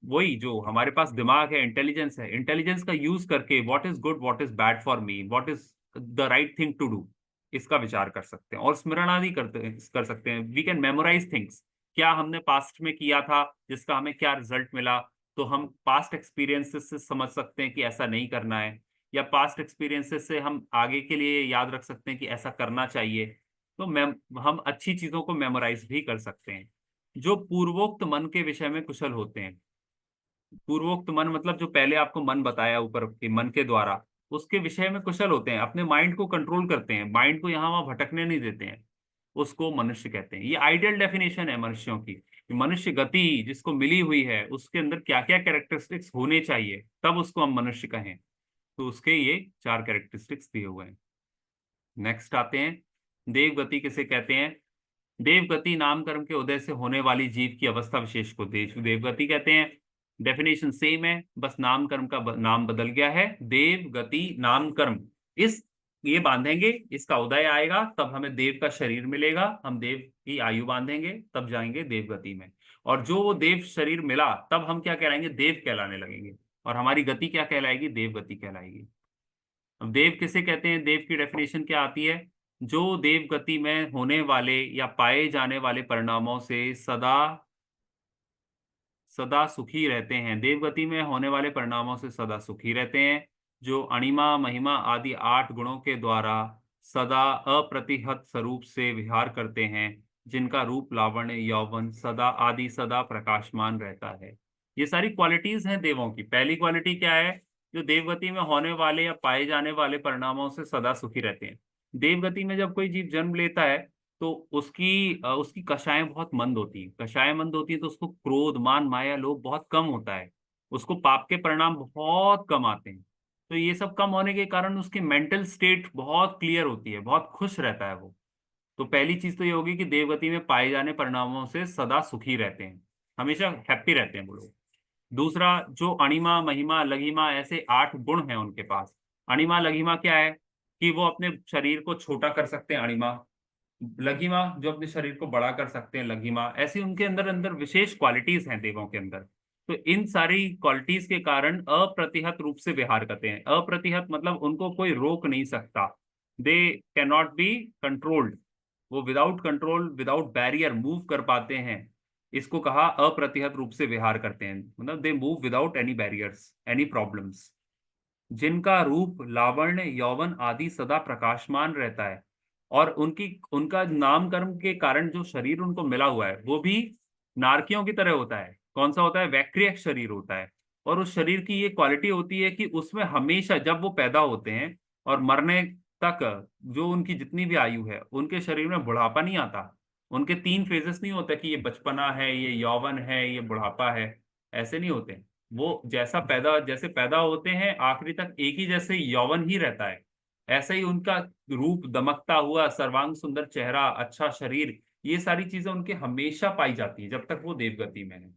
वही जो हमारे पास दिमाग है, इंटेलिजेंस का यूज करके what is good, what is bad for me, what is the right thing to do, इसका विचार कर सकते हैं। और स्मरण आदि कर सकते हैं। वी कैन मेमोराइज थिंग्स, क्या हमने पास्ट में किया था, जिसका हमें क्या रिजल्ट मिला, तो हम पास्ट एक्सपीरियंसेस से समझ सकते हैं कि ऐसा नहीं करना है, या पास्ट एक्सपीरियंसेस से हम आगे के लिए याद रख सकते हैं कि ऐसा करना चाहिए। तो हम अच्छी चीजों को मेमोराइज भी कर सकते हैं। जो पूर्वोक्त मन के विषय में कुशल होते हैं, पूर्वोक्त मन मतलब जो पहले आपको मन बताया ऊपर के मन के द्वारा, उसके विषय में कुशल होते हैं, अपने माइंड को कंट्रोल करते हैं, माइंड को यहाँ वहां भटकने नहीं देते हैं, उसको मनुष्य कहते हैं। ये आइडियल डेफिनेशन है मनुष्यों की, कि मनुष्य गति जिसको मिली हुई है उसके अंदर क्या क्या कैरेक्टरिस्टिक्स होने चाहिए, तब उसको हम मनुष्य कहें। तो उसके ये 4 कैरेक्टरिस्टिक्स दिए हुए हैं। नेक्स्ट आते हैं, देवगति किसे कहते हैं? देवगति नाम कर्म के उदय से होने वाली जीव की अवस्था विशेष को देवगति कहते हैं। डेफिनेशन सेम है, बस नाम कर्म का नाम बदल गया है। देवगति नाम कर्म, इस ये बांधेंगे, इसका उदय आएगा तब हमें देव का शरीर मिलेगा, हम देव की आयु बांधेंगे तब जाएंगे देवगति में। और जो वो देव शरीर मिला तब हम क्या कहलाएंगे, देव कहलाने लगेंगे, और हमारी गति क्या कहलाएगी, देवगति कहलाएगी। अब देव किसे कहते हैं, देव की डेफिनेशन क्या आती है? जो देव गति में होने वाले या पाए जाने वाले परिणामों से सदा सदा सुखी रहते हैं। देवगति में होने वाले परिणामों से सदा सुखी रहते हैं, जो अणिमा महिमा आदि 8 गुणों के द्वारा सदा अप्रतिहत स्वरूप से विहार करते हैं, जिनका रूप लावण्य यौवन सदा आदि सदा प्रकाशमान रहता है। ये सारी क्वालिटीज हैं देवों की। पहली क्वालिटी क्या है? जो देवगति में होने वाले या पाए जाने वाले परिणामों से सदा सुखी रहते हैं। देवगति में जब कोई जीव जन्म लेता है तो उसकी कषाएं बहुत मंद होती हैं। कषाएं मंद होती हैं तो उसको क्रोध मान माया लोभ बहुत कम होता है, उसको पाप के परिणाम बहुत कम आते हैं। तो ये सब कम होने के कारण उसकी मेंटल स्टेट बहुत क्लियर होती है, बहुत खुश रहता है वो। तो पहली चीज तो ये होगी कि देवगति में पाए जाने परिणामों से सदा सुखी रहते हैं, हमेशा हैप्पी रहते हैं वो लोग। दूसरा, जो अणिमा महिमा लघिमा ऐसे 8 गुण हैं उनके पास। अणिमा लघिमा क्या है? कि वो अपने शरीर को छोटा कर सकते हैं, अणिमा। लघिमा जो अपने शरीर को बड़ा कर सकते हैं, लघिमा, ऐसी उनके अंदर अंदर विशेष क्वालिटीज हैं देवों के अंदर। तो इन सारी क्वालिटीज के कारण अप्रतिहत रूप से विहार करते हैं। अप्रतिहत मतलब उनको कोई रोक नहीं सकता, they can not be controlled. वो without control, without barrier move कर पाते हैं। इसको कहा अप्रतिहत रूप से विहार करते हैं, मतलब they move without any barriers, any problems. जिनका रूप लावण्य यौवन आदि सदा प्रकाशमान रहता है, और उनकी उनका नाम कर्म के कारण जो शरीर उनको मिला हुआ है वो भी नारकियों की तरह होता है। कौन सा होता है? वैक्रियक शरीर होता है। और उस शरीर की ये क्वालिटी होती है कि उसमें हमेशा जब वो पैदा होते हैं और मरने तक, जो उनकी जितनी भी आयु है, उनके शरीर में बुढ़ापा नहीं आता। उनके तीन फेजेस नहीं होते कि ये बचपना है, ये यौवन है, ये बुढ़ापा है। ऐसे नहीं होते। वो जैसे पैदा होते हैं आखिरी तक एक ही जैसे यौवन ही रहता है। ऐसे ही उनका रूप दमकता हुआ, सर्वांग सुंदर चेहरा, अच्छा शरीर, ये सारी चीजें उनके हमेशा पाई जाती है जब तक वो देवगति में है।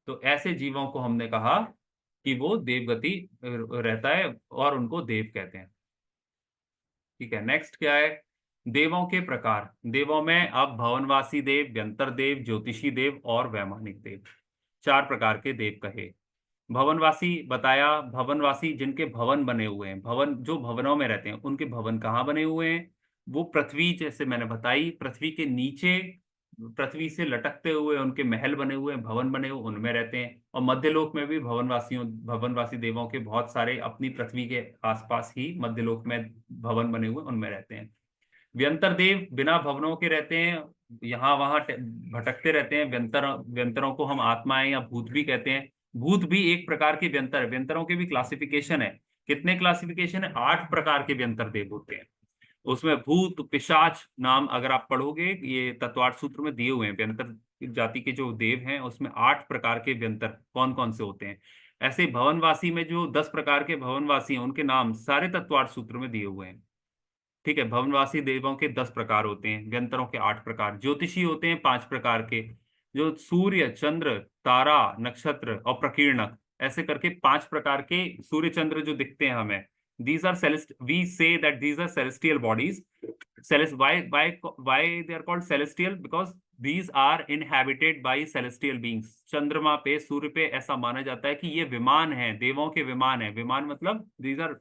तो ऐसे जीवों को हमने कहा कि वो देवगति रहता है, और उनको देव कहते हैं। ठीक है, नेक्स्ट क्या है? देवों के प्रकार। देवों में अब भवनवासी देव, व्यंतर देव, ज्योतिषी देव और वैमानिक देव, चार प्रकार के देव कहे। भवनवासी बताया, भवनवासी जिनके भवन बने हुए हैं, भवन जो भवनों में रहते हैं, उनके भवन कहाँ बने हुए हैं? वो पृथ्वी, जैसे मैंने बताई, पृथ्वी के नीचे, पृथ्वी से लटकते हुए उनके महल बने हुए हैं, भवन बने हुए, उनमें रहते हैं। और मध्यलोक में भी भवनवासी देवों के बहुत सारे अपनी पृथ्वी के आसपास ही मध्यलोक में भवन बने हुए, उनमें रहते हैं। व्यंतर देव बिना भवनों के रहते हैं, यहाँ वहां भटकते रहते हैं। व्यंतरों को हम आत्माएं या भूत भी कहते हैं। भूत भी एक प्रकार के व्यंतर है। व्यंतरों के भी क्लासिफिकेशन है। कितने क्लासिफिकेशन है? 8 प्रकार के व्यंतर देव होते हैं। उसमें भूत पिशाच नाम अगर आप पढ़ोगे, ये तत्वार्थ सूत्र में दिए हुए हैं, व्यंतर जाति के जो देव हैं उसमें 8 प्रकार के व्यंतर कौन कौन से होते हैं। ऐसे भवनवासी में जो 10 प्रकार के भवनवासी हैं, उनके नाम सारे तत्वार्थ सूत्र में दिए हुए हैं। ठीक है, भवनवासी देवों के 10 प्रकार होते हैं, व्यंतरों के 8 प्रकार। ज्योतिषी होते हैं 5 प्रकार के, जो सूर्य, चंद्र, तारा, नक्षत्र और प्रकीर्णक, ऐसे करके 5 प्रकार के सूर्य चंद्र जो दिखते हैं हमें, these are celest we say that these are celestial bodies. Celest why they are called celestial? Because these are inhabited by celestial beings. चंद्रमा पे, सूर्य पे ऐसा माना जाता है कि ये विमान है, देवों के विमान है। विमान मतलब दीज आर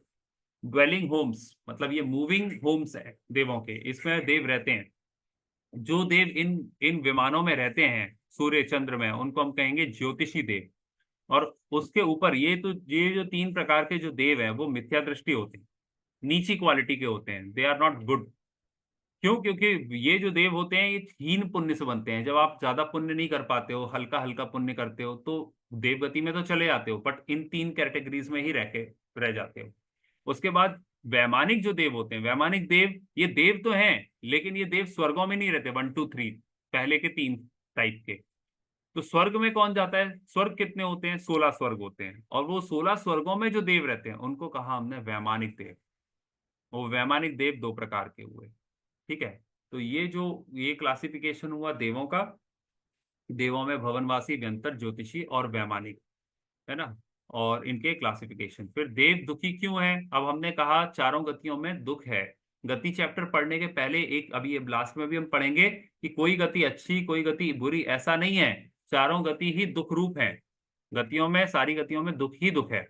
ड्वेलिंग होम्स, मतलब ये मूविंग होम्स है देवों के, इसमें देव रहते हैं। जो देव इन इन विमानों में रहते हैं सूर्य चंद्र में, उनको हम कहेंगे ज्योतिषी देव। और उसके ऊपर ये जो 3 प्रकार के जो देव हैं वो मिथ्या दृष्टि होते हैं, नीची क्वालिटी के होते हैं, दे आर नॉट गुड। क्यों? क्योंकि ये जो देव होते हैं ये हीन पुण्य से बनते हैं। जब आप ज्यादा पुण्य नहीं कर पाते हो, हल्का हल्का पुण्य करते हो, तो देवगति में तो चले जाते हो, बट इन 3 कैटेगरीज में ही रह जाते हो। उसके बाद वैमानिक जो देव होते हैं, वैमानिक देव, ये देव तो हैं लेकिन ये देव स्वर्गों में नहीं रहते। 1 2 3 पहले के 3 टाइप के। तो स्वर्ग में कौन जाता है? स्वर्ग कितने होते हैं? 16 स्वर्ग होते हैं, और वो 16 स्वर्गों में जो देव रहते हैं उनको कहा हमने वैमानिक देव। वो वैमानिक देव 2 प्रकार के हुए। ठीक है, तो ये क्लासिफिकेशन हुआ देवों का। देवों में भवनवासी, व्यंतर, ज्योतिषी और वैमानिक, है ना। और इनके क्लासिफिकेशन, फिर देव दुखी क्यों है? अब हमने कहा चारों गतियों में दुख है। गति चैप्टर पढ़ने के पहले एक, अभी ये लास्ट में भी हम पढ़ेंगे कि कोई गति अच्छी, कोई गति बुरी, ऐसा नहीं है। चारों गति ही दुख रूप है। गतियों में, सारी गतियों में दुख ही दुख है।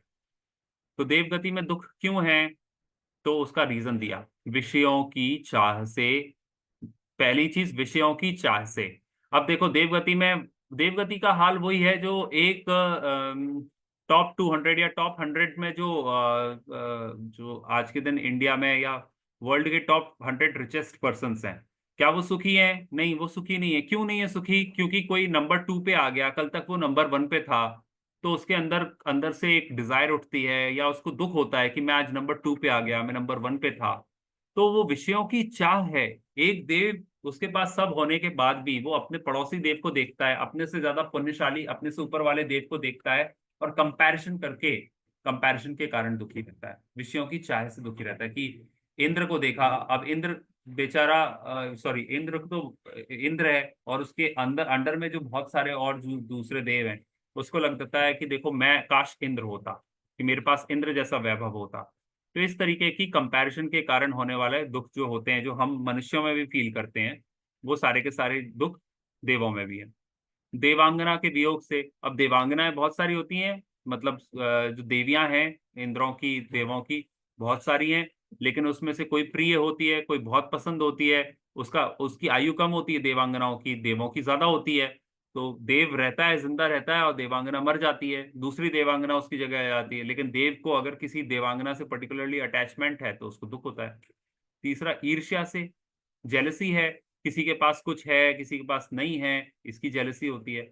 तो देव गति में दुख क्यों है? तो उसका रीजन दिया, विषयों की चाह से। पहली चीज, विषयों की चाह से। अब देखो देवगति का हाल वही है जो एक टॉप 200 या टॉप 100 में जो आज के दिन इंडिया में या वर्ल्ड के टॉप 100 रिचेस्ट पर्संस हैं, क्या वो सुखी हैं? नहीं, वो सुखी नहीं है। क्यों नहीं है सुखी? क्योंकि कोई नंबर 2 पे आ गया, कल तक वो नंबर 1 पे था, तो उसके अंदर अंदर से एक डिजायर उठती है, या उसको दुख होता है कि मैं आज नंबर 2 पे आ गया, मैं नंबर 1 पे था। तो वो विषयों की चाह है। एक देव, उसके पास सब होने के बाद भी वो अपने पड़ोसी देव को देखता है, अपने से ज्यादा पुण्यशाली, अपने से ऊपर वाले देव को देखता है, और कंपैरिजन के कारण दुखी रहता है, विषयों की चाह से दुखी रहता है। कि इंद्र को देखा, अब इंद्र बेचारा, सॉरी, इंद्र तो इंद्र है, और उसके अंदर अंडर में जो बहुत सारे और दूसरे देव हैं, उसको लगता है कि देखो मैं काश इंद्र होता, कि मेरे पास इंद्र जैसा वैभव होता। तो इस तरीके की कंपैरिजन के कारण होने वाले दुख जो होते हैं, जो हम मनुष्यों में भी फील करते हैं, वो सारे के सारे दुख देवों में भी है। देवांगना के वियोग से, अब देवांगनाएं बहुत सारी होती हैं, मतलब जो देवियां हैं इंद्रों की, देवों की बहुत सारी हैं, लेकिन उसमें से कोई प्रिय होती है, कोई बहुत पसंद होती है, उसका उसकी आयु कम होती है देवांगनाओं की, देवों की ज्यादा होती है। तो देव रहता है, जिंदा रहता है, और देवांगना मर जाती है, दूसरी देवांगना उसकी जगह आ जाती है। लेकिन देव को अगर किसी देवांगना से पर्टिकुलरली अटैचमेंट है तो उसको दुख होता है। तीसरा ईर्ष्या से, जेलसी है, किसी के पास कुछ है किसी के पास नहीं है, इसकी जेलसी होती है।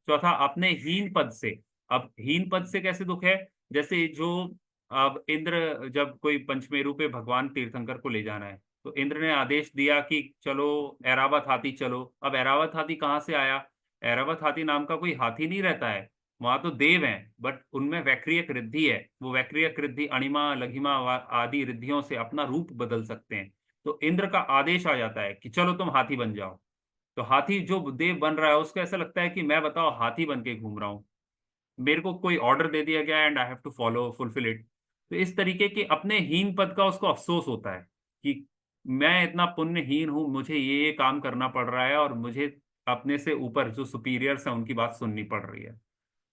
चौथा, अपने हीन पद से। अब हीन पद से कैसे दुख है? जैसे जो, अब इंद्र जब कोई पंचमेरु पे भगवान तीर्थंकर को ले जाना है, तो इंद्र ने आदेश दिया कि चलो ऐरावत हाथी चलो। अब ऐरावत हाथी कहाँ से आया? ऐरावत हाथी नाम का कोई हाथी नहीं रहता है, वहां तो देव हैं, बट उनमें वैक्रियक रिद्धि है। वो वैक्रियक रिद्धि अणिमा लघिमा आदि रिद्धियों से अपना रूप बदल सकते हैं। तो इंद्र का आदेश आ जाता है कि चलो तुम हाथी बन जाओ। तो हाथी जो देव बन रहा है उसको ऐसा लगता है कि मैं बताओ हाथी बन के घूम रहा हूँ, मेरे को कोई ऑर्डर दे दिया गया and I have to follow fulfil it. तो इस तरीके के अपने हीन पद का उसको अफसोस होता है कि मैं इतना पुण्यहीन हूं, मुझे ये काम करना पड़ रहा है, और मुझे अपने से ऊपर जो सुपीरियर्स हैं उनकी बात सुननी पड़ रही है।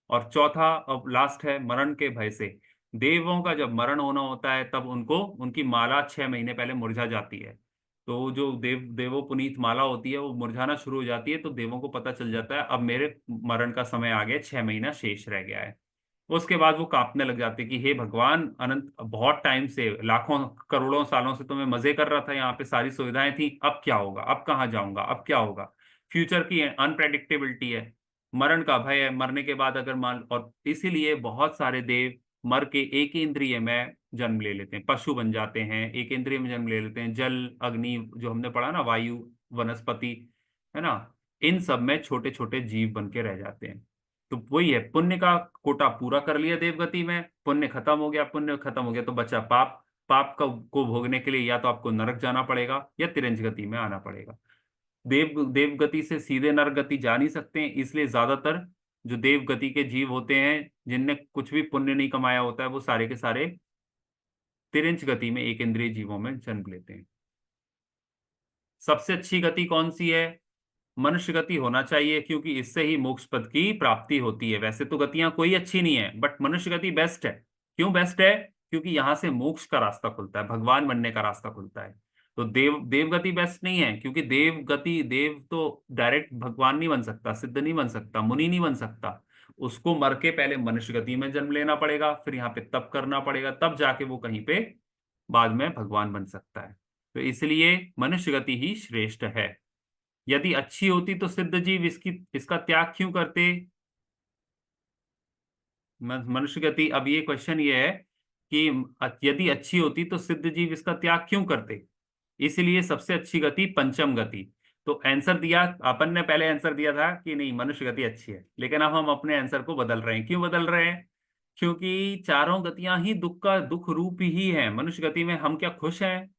और चौथा, अब लास्ट है, मरण के भय से। देवों का जब मरण होना होता है तब उनको उनकी माला 6 महीने पहले मुरझा जाती है। तो जो देवो पुनीत माला होती है वो मुरझाना शुरू हो जाती है, तो देवों को पता चल जाता है अब मेरे मरण का समय आ गया, 6 महीना शेष रह गया है। उसके बाद वो कांपने लग जाते कि हे भगवान, अनंत बहुत टाइम से, लाखों करोड़ों सालों से तो मैं मजे कर रहा था, यहाँ पे सारी सुविधाएं थी, अब क्या होगा, अब कहाँ जाऊंगा, अब क्या होगा। फ्यूचर की अनप्रेडिक्टेबिलिटी है, मरण का भय है, मरने के बाद अगर मान, और इसीलिए बहुत सारे देव मर के एक इंद्रिय में जन्म ले लेते हैं, पशु बन जाते हैं, एक इंद्रिय में जन्म ले लेते हैं, जल, अग्नि, जो हमने पढ़ा ना, वायु, वनस्पति, है ना, इन सब में छोटे छोटे जीव बन के रह जाते हैं। तो वही है, पुण्य का कोटा पूरा कर लिया देवगति में, पुण्य खत्म हो गया, पुण्य खत्म हो गया तो बचा पाप। पाप का को भोगने के लिए या तो आपको नरक जाना पड़ेगा या तिरंज गति में आना पड़ेगा। देवगति से सीधे नरक गति जा नहीं सकते हैं, इसलिए ज्यादातर जो देवगति के जीव होते हैं जिनने कुछ भी पुण्य नहीं कमाया होता है, वो सारे के सारे तिरंज गति में एक इंद्रिय जीवों में जन्म लेते हैं। सबसे अच्छी गति कौन सी है? मनुष्य गति होना चाहिए, क्योंकि इससे ही मोक्ष पद की प्राप्ति होती है। वैसे तो गतियां कोई अच्छी नहीं है, बट मनुष्य गति बेस्ट है। क्यों बेस्ट है? क्योंकि यहां से मोक्ष का रास्ता खुलता है, भगवान बनने का रास्ता खुलता है। तो देव गति बेस्ट नहीं है, क्योंकि देव गति, देव तो डायरेक्ट भगवान नहीं बन सकता, सिद्ध नहीं बन सकता, मुनि नहीं बन सकता। उसको मर के पहले मनुष्य गति में जन्म लेना पड़ेगा, फिर यहाँ पे तप करना पड़ेगा, तब जाके वो कहीं पे बाद में भगवान बन सकता है। तो इसलिए मनुष्य गति ही श्रेष्ठ है। यदि अच्छी होती तो सिद्ध जीव इसकी इसका त्याग क्यों करते? मनुष्य गति, अब ये क्वेश्चन ये है कि यदि अच्छी होती तो सिद्ध जीव इसका त्याग क्यों करते? इसलिए सबसे अच्छी गति पंचम गति। तो आंसर दिया अपन ने, पहले आंसर दिया था कि नहीं मनुष्य गति अच्छी है, लेकिन अब हम अपने आंसर को बदल रहे हैं। क्यों बदल रहे हैं? क्योंकि चारों गतियां ही दुख का दुख रूप ही है। मनुष्य गति में हम क्या खुश हैं?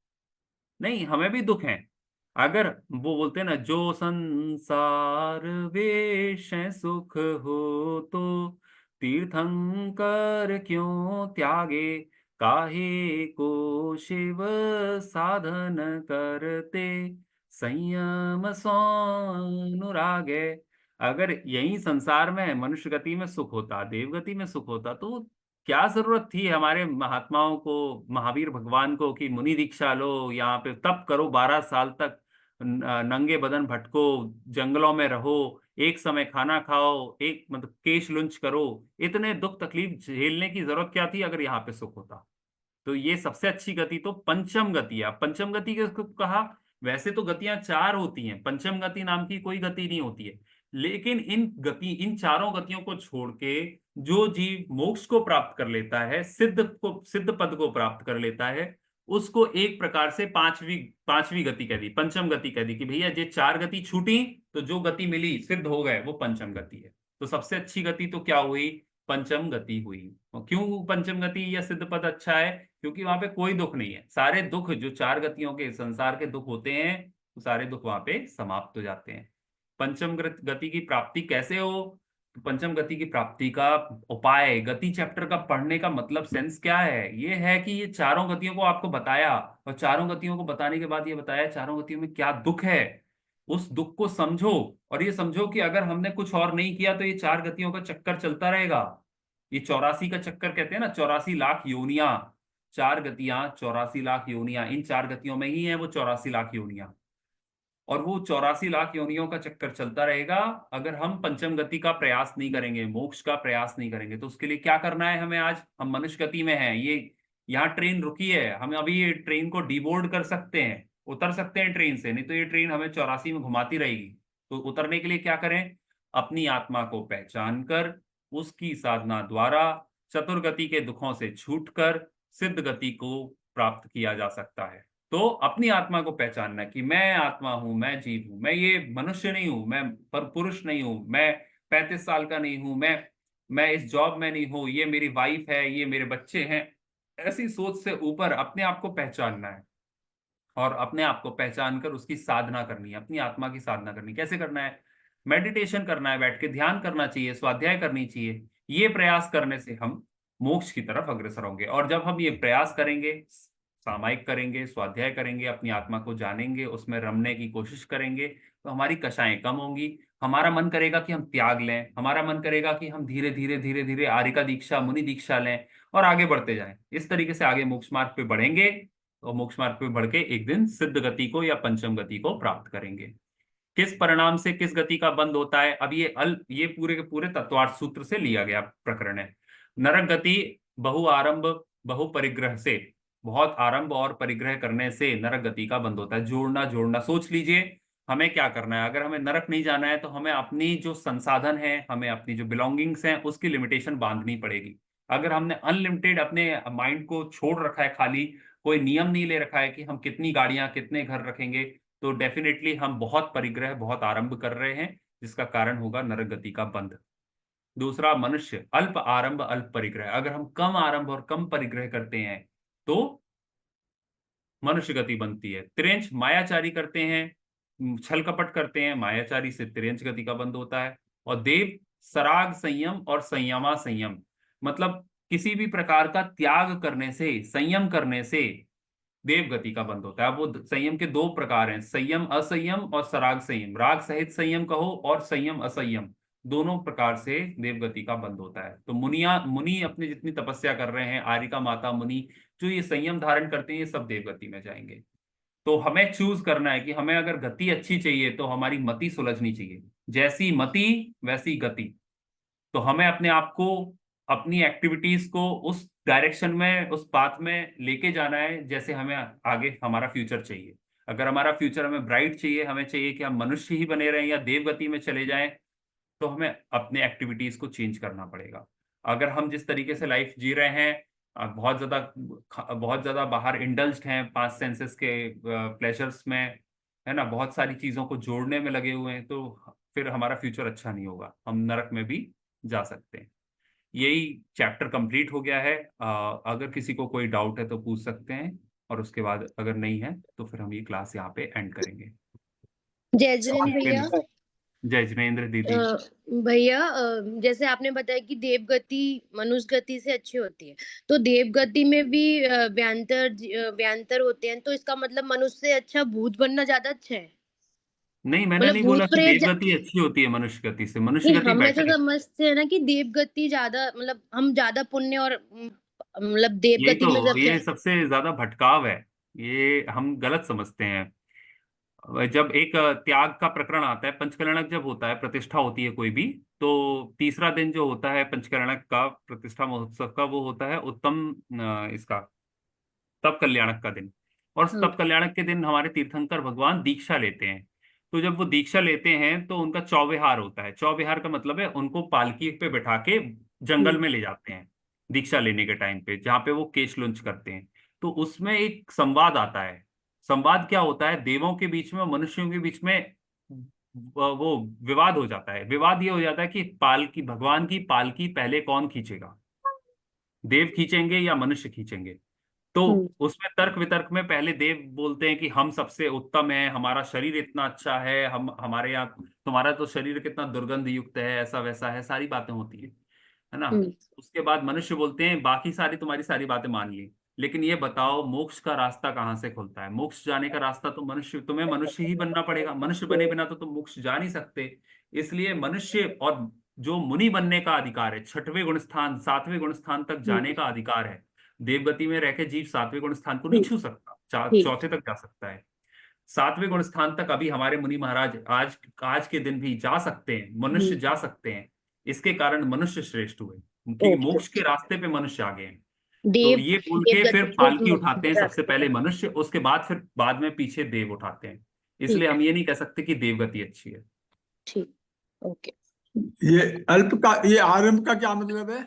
नहीं, हमें भी दुख है। अगर वो बोलते हैं ना, जो संसार वेश सुख हो तो तीर्थंकर क्यों त्यागे, काहे को शिव साधन करते, संयम सो अनुरागे। अगर यही संसार में मनुष्य गति में सुख होता, देवगति में सुख होता, तो क्या जरूरत थी हमारे महात्माओं को, महावीर भगवान को, कि मुनि दीक्षा लो, यहाँ पे तप करो 12 साल तक, नंगे बदन भटको, जंगलों में रहो, एक समय खाना खाओ, एक मतलब केश लुंच करो। इतने दुख तकलीफ झेलने की जरूरत क्या थी अगर यहाँ पे सुख होता? तो ये सबसे अच्छी गति तो पंचम गति है। पंचम गति किसको कहा? वैसे तो गतियां चार होती हैं, पंचम गति नाम की कोई गति नहीं होती है। लेकिन इन चारों गतियों को छोड़ के जो जीव मोक्ष को प्राप्त कर लेता है, सिद्ध पद को प्राप्त कर लेता है, उसको एक प्रकार से पांचवी पांचवी गति कह दी, पंचम गति कह दी, कि भैया ये चार गति छूटी तो जो गति मिली, सिद्ध हो गए, वो पंचम गति है। तो सबसे अच्छी गति तो क्या हुई? पंचम गति हुई। और क्यों पंचम गति या सिद्ध पद अच्छा है? क्योंकि वहां पे कोई दुख नहीं है, सारे दुख जो चार गतियों के संसार के दुख होते हैं, वो सारे दुख वहां पे समाप्त हो जाते हैं। पंचम गति की प्राप्ति कैसे हो? तो पंचम गति की प्राप्ति का उपाय, गति चैप्टर का पढ़ने का मतलब, सेंस क्या है? ये है कि ये चारों गतियों को आपको बताया, और चारों गतियों को बताने के बाद ये बताया चारों गतियों में क्या दुख है। उस दुख को समझो, और ये समझो कि अगर हमने कुछ और नहीं किया तो ये चार गतियों का चक्कर चलता रहेगा। ये 84 का चक्कर कहते हैं ना, 84 लाख योनियां, चार गतियां, 84 लाख योनियां, इन चार गतियों में ही है वो 84 लाख योनियां। और वो 84 लाख योनियों का चक्कर चलता रहेगा। अगर हम पंचम गति का प्रयास नहीं करेंगे, मोक्ष का प्रयास नहीं करेंगे, तो उसके लिए क्या करना है हमें? आज हम मनुष्य गति में हैं, ये यहाँ ट्रेन रुकी है, हम अभी ये ट्रेन को डीबोर्ड कर सकते हैं, उतर सकते हैं ट्रेन से, नहीं तो ये ट्रेन हमें 84 में घुमाती रहेगी। तो उतरने के लिए क्या करें? अपनी आत्मा को पहचान कर, उसकी साधना द्वारा चतुर्गति के दुखों से छूटकर सिद्ध गति को प्राप्त किया जा सकता है। तो अपनी आत्मा को पहचानना कि मैं आत्मा हूं, मैं जीव हूं, मैं ये मनुष्य नहीं हूं, मैं पर पुरुष नहीं हूं, मैं 35 साल का नहीं हूं, मैं इस जॉब में नहीं हूं, ये मेरी वाइफ है, ये मेरे बच्चे हैं। ऐसी सोच से ऊपर अपने आप को पहचानना है, और अपने आप को पहचान कर उसकी साधना करनी है, अपनी आत्मा की साधना करनी। कैसे करना है? मेडिटेशन करना है, बैठ के ध्यान करना चाहिए, स्वाध्याय करनी चाहिए। ये प्रयास करने से हम मोक्ष की तरफ अग्रसर होंगे। और जब हम ये प्रयास करेंगे, सामायिक करेंगे, स्वाध्याय करेंगे, अपनी आत्मा को जानेंगे, उसमें रमने की कोशिश करेंगे, तो हमारी कषाएं कम होंगी। हमारा मन करेगा कि हम त्याग लें, हमारा मन करेगा कि हम धीरे धीरे धीरे धीरे आर्य का दीक्षा, मुनि दीक्षा लें और आगे बढ़ते जाएं। इस तरीके से आगे मोक्ष मार्ग पे बढ़ेंगे, और मोक्ष मार्ग पे बढ़ के एक दिन सिद्ध गति को या पंचम गति को प्राप्त करेंगे। किस परिणाम से किस गति का बंद होता है? अब ये पूरे के पूरे तत्वार्थ सूत्र से लिया गया प्रकरण है। नरक गति बहु आरंभ बहु परिग्रह से, बहुत आरंभ और परिग्रह करने से नरक गति का बंद होता है। जोड़ना जोड़ना, सोच लीजिए हमें क्या करना है। अगर हमें नरक नहीं जाना है तो हमें अपनी जो संसाधन है, हमें अपनी जो बिलोंगिंग्स हैं, उसकी लिमिटेशन बांधनी पड़ेगी। अगर हमने अनलिमिटेड अपने माइंड को छोड़ रखा है, खाली कोई नियम नहीं ले रखा है कि हम कितनी गाड़ियां, कितने घर रखेंगे, तो डेफिनेटली हम बहुत परिग्रह, बहुत आरंभ कर रहे हैं, जिसका कारण होगा नरक गति का बंध। दूसरा, मनुष्य अल्प आरंभ अल्प परिग्रह। अगर हम कम आरंभ और कम परिग्रह करते हैं तो मनुष्य गति बनती है। तिर्यंच मायाचारी करते हैं, छल कपट करते हैं, मायाचारी से तिर्यंच गति का बंध होता है। और देव सराग संयम और संयमा संयम, मतलब किसी भी प्रकार का त्याग करने से, संयम करने से देव गति का बंध होता है। अब वो संयम के दो प्रकार हैं, संयम असंयम और सराग संयम। राग सहित संयम कहो और संयम असंयम, दोनों प्रकार से देव गति का बंध होता है। तो मुनि अपनी जितनी तपस्या कर रहे हैं, आर्यिका माता मुनि जो ये संयम धारण करते हैं, ये सब देव गति में जाएंगे। तो हमें चूज करना है कि हमें अगर गति अच्छी चाहिए तो हमारी मति सुलझनी चाहिए। जैसी मति वैसी गति। तो हमें अपने आप को, अपनी एक्टिविटीज को उस डायरेक्शन में, उस पाथ में लेके जाना है जैसे हमें आगे हमारा फ्यूचर चाहिए। अगर हमारा फ्यूचर हमें ब्राइट चाहिए, हमें चाहिए कि हम मनुष्य ही बने रहें या देव गति में चले जाएं, तो हमें अपने एक्टिविटीज को चेंज करना पड़ेगा। अगर हम जिस तरीके से लाइफ जी रहे हैं, बहुत ज्यादा बाहर इंडल्ज्ड हैं, पांच सेंसेस के प्लेजर्स में, है ना, बहुत सारी चीजों को जोड़ने में लगे हुए हैं, तो फिर हमारा फ्यूचर अच्छा नहीं होगा, हम नरक में भी जा सकते हैं। यही चैप्टर कंप्लीट हो गया है। अगर किसी को कोई डाउट है तो पूछ सकते हैं, और उसके बाद अगर नहीं है तो फिर हम ये क्लास यहाँ पे एंड करेंगे। जय जिनेन्द्र भैया। जय जिनेन्द्र दीदी। भैया, जैसे आपने बताया कि देव गति मनुष्य गति से अच्छी होती है, तो देव गति में भी व्यांतर होते हैं, तो इसका मतलब मनुष्य से अच्छा भूत बनना ज्यादा अच्छा है। नहीं, मैंने मतलब नहीं भूत बोला कि प्रेत देवगति अच्छी होती है मनुष्य गति से, मनुष्य नहीं, गति हम ऐसा बेटर है। समझते हैं ना कि देव गति ज्यादा, मतलब हम ज्यादा पुण्य और मतलब देव यही गति में तो, सबसे ये सबसे ज्यादा भटकाव है, ये हम गलत समझते हैं। जब एक त्याग का प्रकरण आता है, पंचकल्याणक जब होता है, प्रतिष्ठा होती है कोई भी, तो तीसरा दिन जो होता है पंचकल्याणक का, प्रतिष्ठा महोत्सव का, वो होता है उत्तम इसका तप कल्याणक का दिन। और हाँ। तप कल्याणक के दिन हमारे तीर्थंकर भगवान दीक्षा लेते हैं। तो जब वो दीक्षा लेते हैं तो उनका चौविहार होता है। चौविहार का मतलब है उनको पालकी पे बैठा के जंगल हम्म। में ले जाते हैं दीक्षा लेने के टाइम पे, जहाँ पे वो केश लुंच करते हैं। तो उसमें एक संवाद आता है। संवाद क्या होता है? देवों के बीच में और मनुष्यों के बीच में वो विवाद हो जाता है। विवाद ये हो जाता है कि पालकी, भगवान की पालकी पहले कौन खींचेगा, देव खींचेंगे या मनुष्य खींचेंगे। तो हम्म। उसमें तर्क वितर्क में पहले देव बोलते हैं कि हम सबसे उत्तम है, हमारा शरीर इतना अच्छा है, हम हमारे यहाँ, तुम्हारा तो शरीर कितना दुर्गंध युक्त है, ऐसा वैसा है, सारी बातें होती है ना। हम्म। उसके बाद मनुष्य बोलते हैं बाकी सारी तुम्हारी सारी बातें मान ली, लेकिन ये बताओ मोक्ष का रास्ता कहाँ से खुलता है? मोक्ष जाने का रास्ता तो तुम्हें मनुष्य ही बनना पड़ेगा। मनुष्य बने बिना तो तुम मोक्ष जा नहीं सकते। इसलिए मनुष्य और जो मुनि बनने का अधिकार है, छठवें गुण स्थान, सातवें गुण स्थान तक जाने जी का अधिकार है। देवगति में रह के जीव सातवें गुण स्थान को नहीं जी छू सकता, जी चौथे तक जा सकता है। सातवें गुण स्थान तक अभी हमारे मुनि महाराज आज आज के दिन भी जा सकते हैं, मनुष्य जी। जा सकते हैं। इसके कारण मनुष्य श्रेष्ठ हुए, क्योंकि ओके। मोक्ष के रास्ते पे मनुष्य आ गए हैं। तो देव ये बोल के फिर देवगति से पालकी उठाते हैं, सबसे रास्ते पहले पर। मनुष्य, उसके बाद फिर बाद में पीछे देव उठाते हैं। इसलिए ठीक है। हम ये नहीं कह सकते कि देवगति अच्छी है। ठीक। ओके। ये अल्प का, ये आरंभ का क्या मतलब है?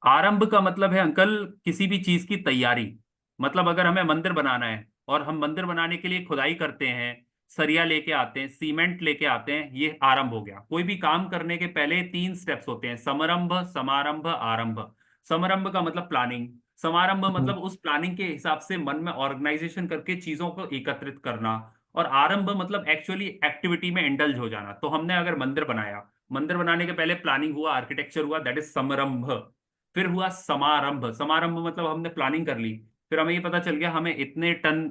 आरंभ का मतलब है अंकल किसी भी चीज की तैयारी। मतलब अगर हमें मंदिर बनाना है और हम मंदिर बनाने के लिए खुदाई करते हैं, सरिया लेके आते हैं, सीमेंट लेके आते हैं, ये आरंभ हो गया। कोई भी काम करने के पहले तीन स्टेप्स होते हैं: समरंभ, समारंभ, आरंभ। समरंभ का मतलब प्लानिंग, समारंभ मतलब उस प्लानिंग के हिसाब से मन में ऑर्गेनाइजेशन करके चीजों को एकत्रित करना, और आरंभ मतलब एक्चुअली एक्टिविटी में इंडल्ज हो जाना। तो हमने अगर मंदिर बनाया, मंदिर बनाने के पहले प्लानिंग हुआ, आर्किटेक्चर हुआ, दैट इज समरंभ। फिर हुआ समारंभ। समारंभ मतलब हमने प्लानिंग कर ली, फिर हमें ये पता चल गया हमें इतने टन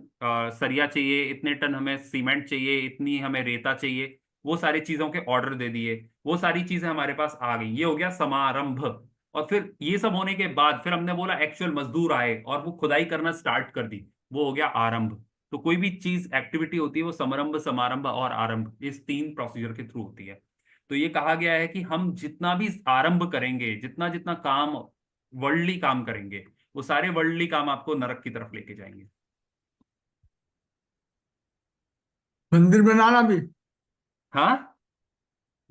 सरिया चाहिए, इतने टन हमें सीमेंट चाहिए, इतनी हमें रेता चाहिए, वो सारी चीजों के ऑर्डर दे दिए, वो सारी चीजें हमारे पास आ गई, ये हो गया समारंभ। और फिर ये सब होने के बाद फिर हमने बोला एक्चुअल मजदूर आए और वो खुदाई करना स्टार्ट कर दी, वो हो गया आरंभ। तो कोई भी चीज एक्टिविटी होती है वो समरंभ, समारंभ और आरंभ, इस तीन प्रोसीजर के थ्रू होती है। तो ये कहा गया है कि हम जितना भी आरंभ करेंगे, जितना जितना काम वर्ल्डली काम करेंगे, वो सारे वर्ल्डली काम आपको नरक की तरफ लेके जाएंगे। मंदिर बनाना भी? हाँ।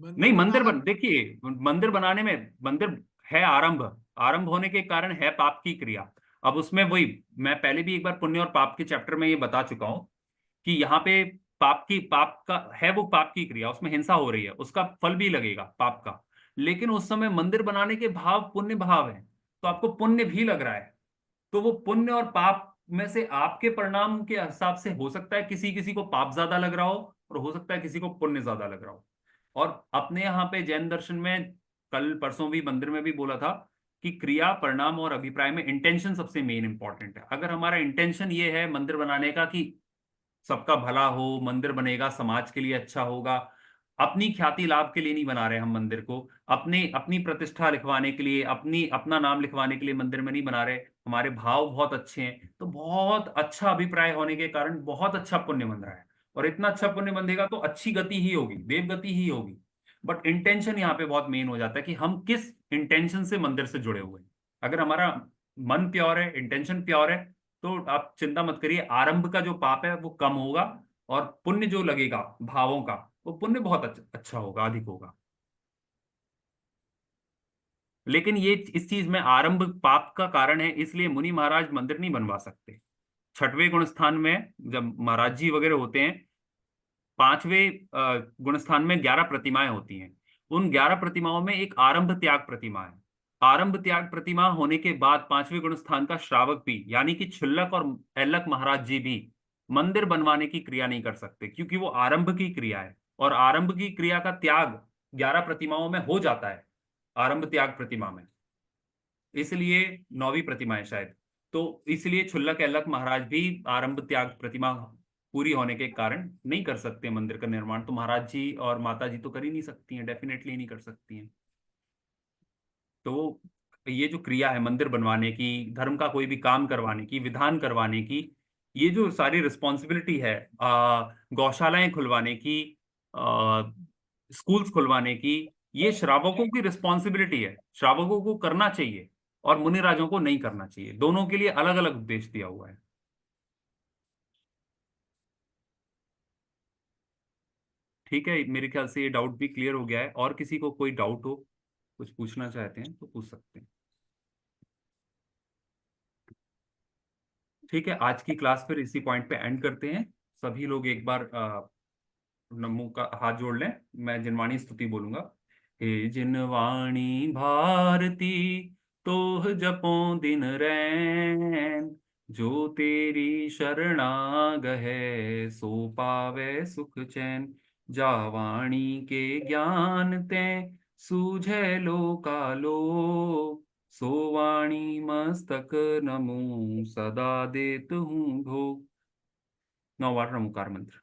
नहीं, मंदिर बनाना भी? देखिए, मंदिर बनाने में मंदिर है आरंभ। आरंभ होने के कारण है पाप की क्रिया। अब उसमें वही, मैं पहले भी एक बार पुण्य और पाप के चैप्टर में ये बता चुका हूं कि यहाँ पे पाप का है, वो पाप की क्रिया, उसमें हिंसा हो रही है, उसका फल भी लगेगा पाप का। लेकिन उस समय मंदिर बनाने के भाव पुण्य भाव है, तो आपको पुण्य भी लग रहा है। तो वो पुण्य और पाप में से आपके परिणाम के हिसाब से हो सकता है किसी किसी को पाप ज्यादा लग रहा हो, और हो सकता है किसी को पुण्य ज्यादा लग रहा हो। और अपने यहाँ पे जैन दर्शन में कल परसों भी मंदिर में भी बोला था कि क्रिया, परिणाम और अभिप्राय में इंटेंशन सबसे मेन इंपॉर्टेंट है। अगर हमारा इंटेंशन ये है मंदिर बनाने का कि सबका भला हो, मंदिर बनेगा समाज के लिए अच्छा होगा, अपनी ख्याति लाभ के लिए नहीं बना रहे हम मंदिर को, अपने अपनी प्रतिष्ठा लिखवाने के लिए, अपना नाम लिखवाने के लिए मंदिर में नहीं बना रहे, हमारे भाव बहुत अच्छे हैं, तो बहुत अच्छा अभिप्राय होने के कारण बहुत अच्छा पुण्य बन रहा है। और इतना अच्छा पुण्य बंधेगा तो अच्छी गति ही होगी, देव गति ही होगी। बट इंटेंशन यहाँ पे बहुत मेन हो जाता है कि हम किस इंटेंशन से मंदिर से जुड़े हुए हैं। अगर हमारा मन प्योर है, इंटेंशन प्योर है, तो आप चिंता मत करिए, आरंभ का जो पाप है वो कम होगा, और पुण्य जो लगेगा भावों का, वो पुण्य बहुत अच्छा होगा, अधिक होगा। लेकिन ये इस चीज में आरंभ पाप का कारण है, इसलिए मुनि महाराज मंदिर नहीं बनवा सकते। छठवें गुण स्थान में जब महाराज जी वगैरह होते हैं, पांचवें गुण स्थान में 11 प्रतिमाएं होती हैं। उन 11 प्रतिमाओं में एक आरंभ त्याग प्रतिमा है। आरंभ त्याग प्रतिमा होने के बाद पांचवें गुण स्थान का श्रावक भी, यानी कि क्षुल्लक और ऐलक महाराज जी भी मंदिर बनवाने की क्रिया नहीं कर सकते, क्योंकि वो आरंभ की क्रिया है, और आरंभ की क्रिया का त्याग 11 प्रतिमाओं में हो जाता है, आरंभ त्याग प्रतिमा में। इसलिए नौवीं प्रतिमा है शायद। तो इसलिए क्षुल्लक ऐलक महाराज भी आरंभ त्याग प्रतिमा पूरी होने के कारण नहीं कर सकते मंदिर का निर्माण। तो महाराज जी और माता जी तो कर ही नहीं सकती हैं, डेफिनेटली नहीं कर सकती हैं। तो ये जो क्रिया है मंदिर बनवाने की, धर्म का कोई भी काम करवाने की, विधान करवाने की, ये जो सारी रिस्पॉन्सिबिलिटी है, गौशालाएं खुलवाने की, स्कूल्स खुलवाने की, ये श्रावकों की रिस्पॉन्सिबिलिटी है, श्रावकों को करना चाहिए, और मुनिराजों को नहीं करना चाहिए। दोनों के लिए अलग अलग उद्देश्य दिया हुआ है। ठीक है, मेरे ख्याल से ये डाउट भी क्लियर हो गया है। और किसी को कोई डाउट हो, कुछ पूछना चाहते हैं तो पूछ सकते हैं। ठीक है, आज की क्लास फिर इसी पॉइंट पे एंड करते हैं। सभी लोग एक बार नमो का हाथ जोड़ लें, मैं जिनवाणी स्तुति बोलूंगा। हे जिनवाणी भारती, तोह जपो दिन रैन, जो तेरी शरणा गहे, सो पावे सुख चैन। जावाणी के ज्ञान ते, सूझे लो कालो, सोवाणी मस्तक नमो सदा देत हूँ भोग। नौ बार नमोकार मंत्र।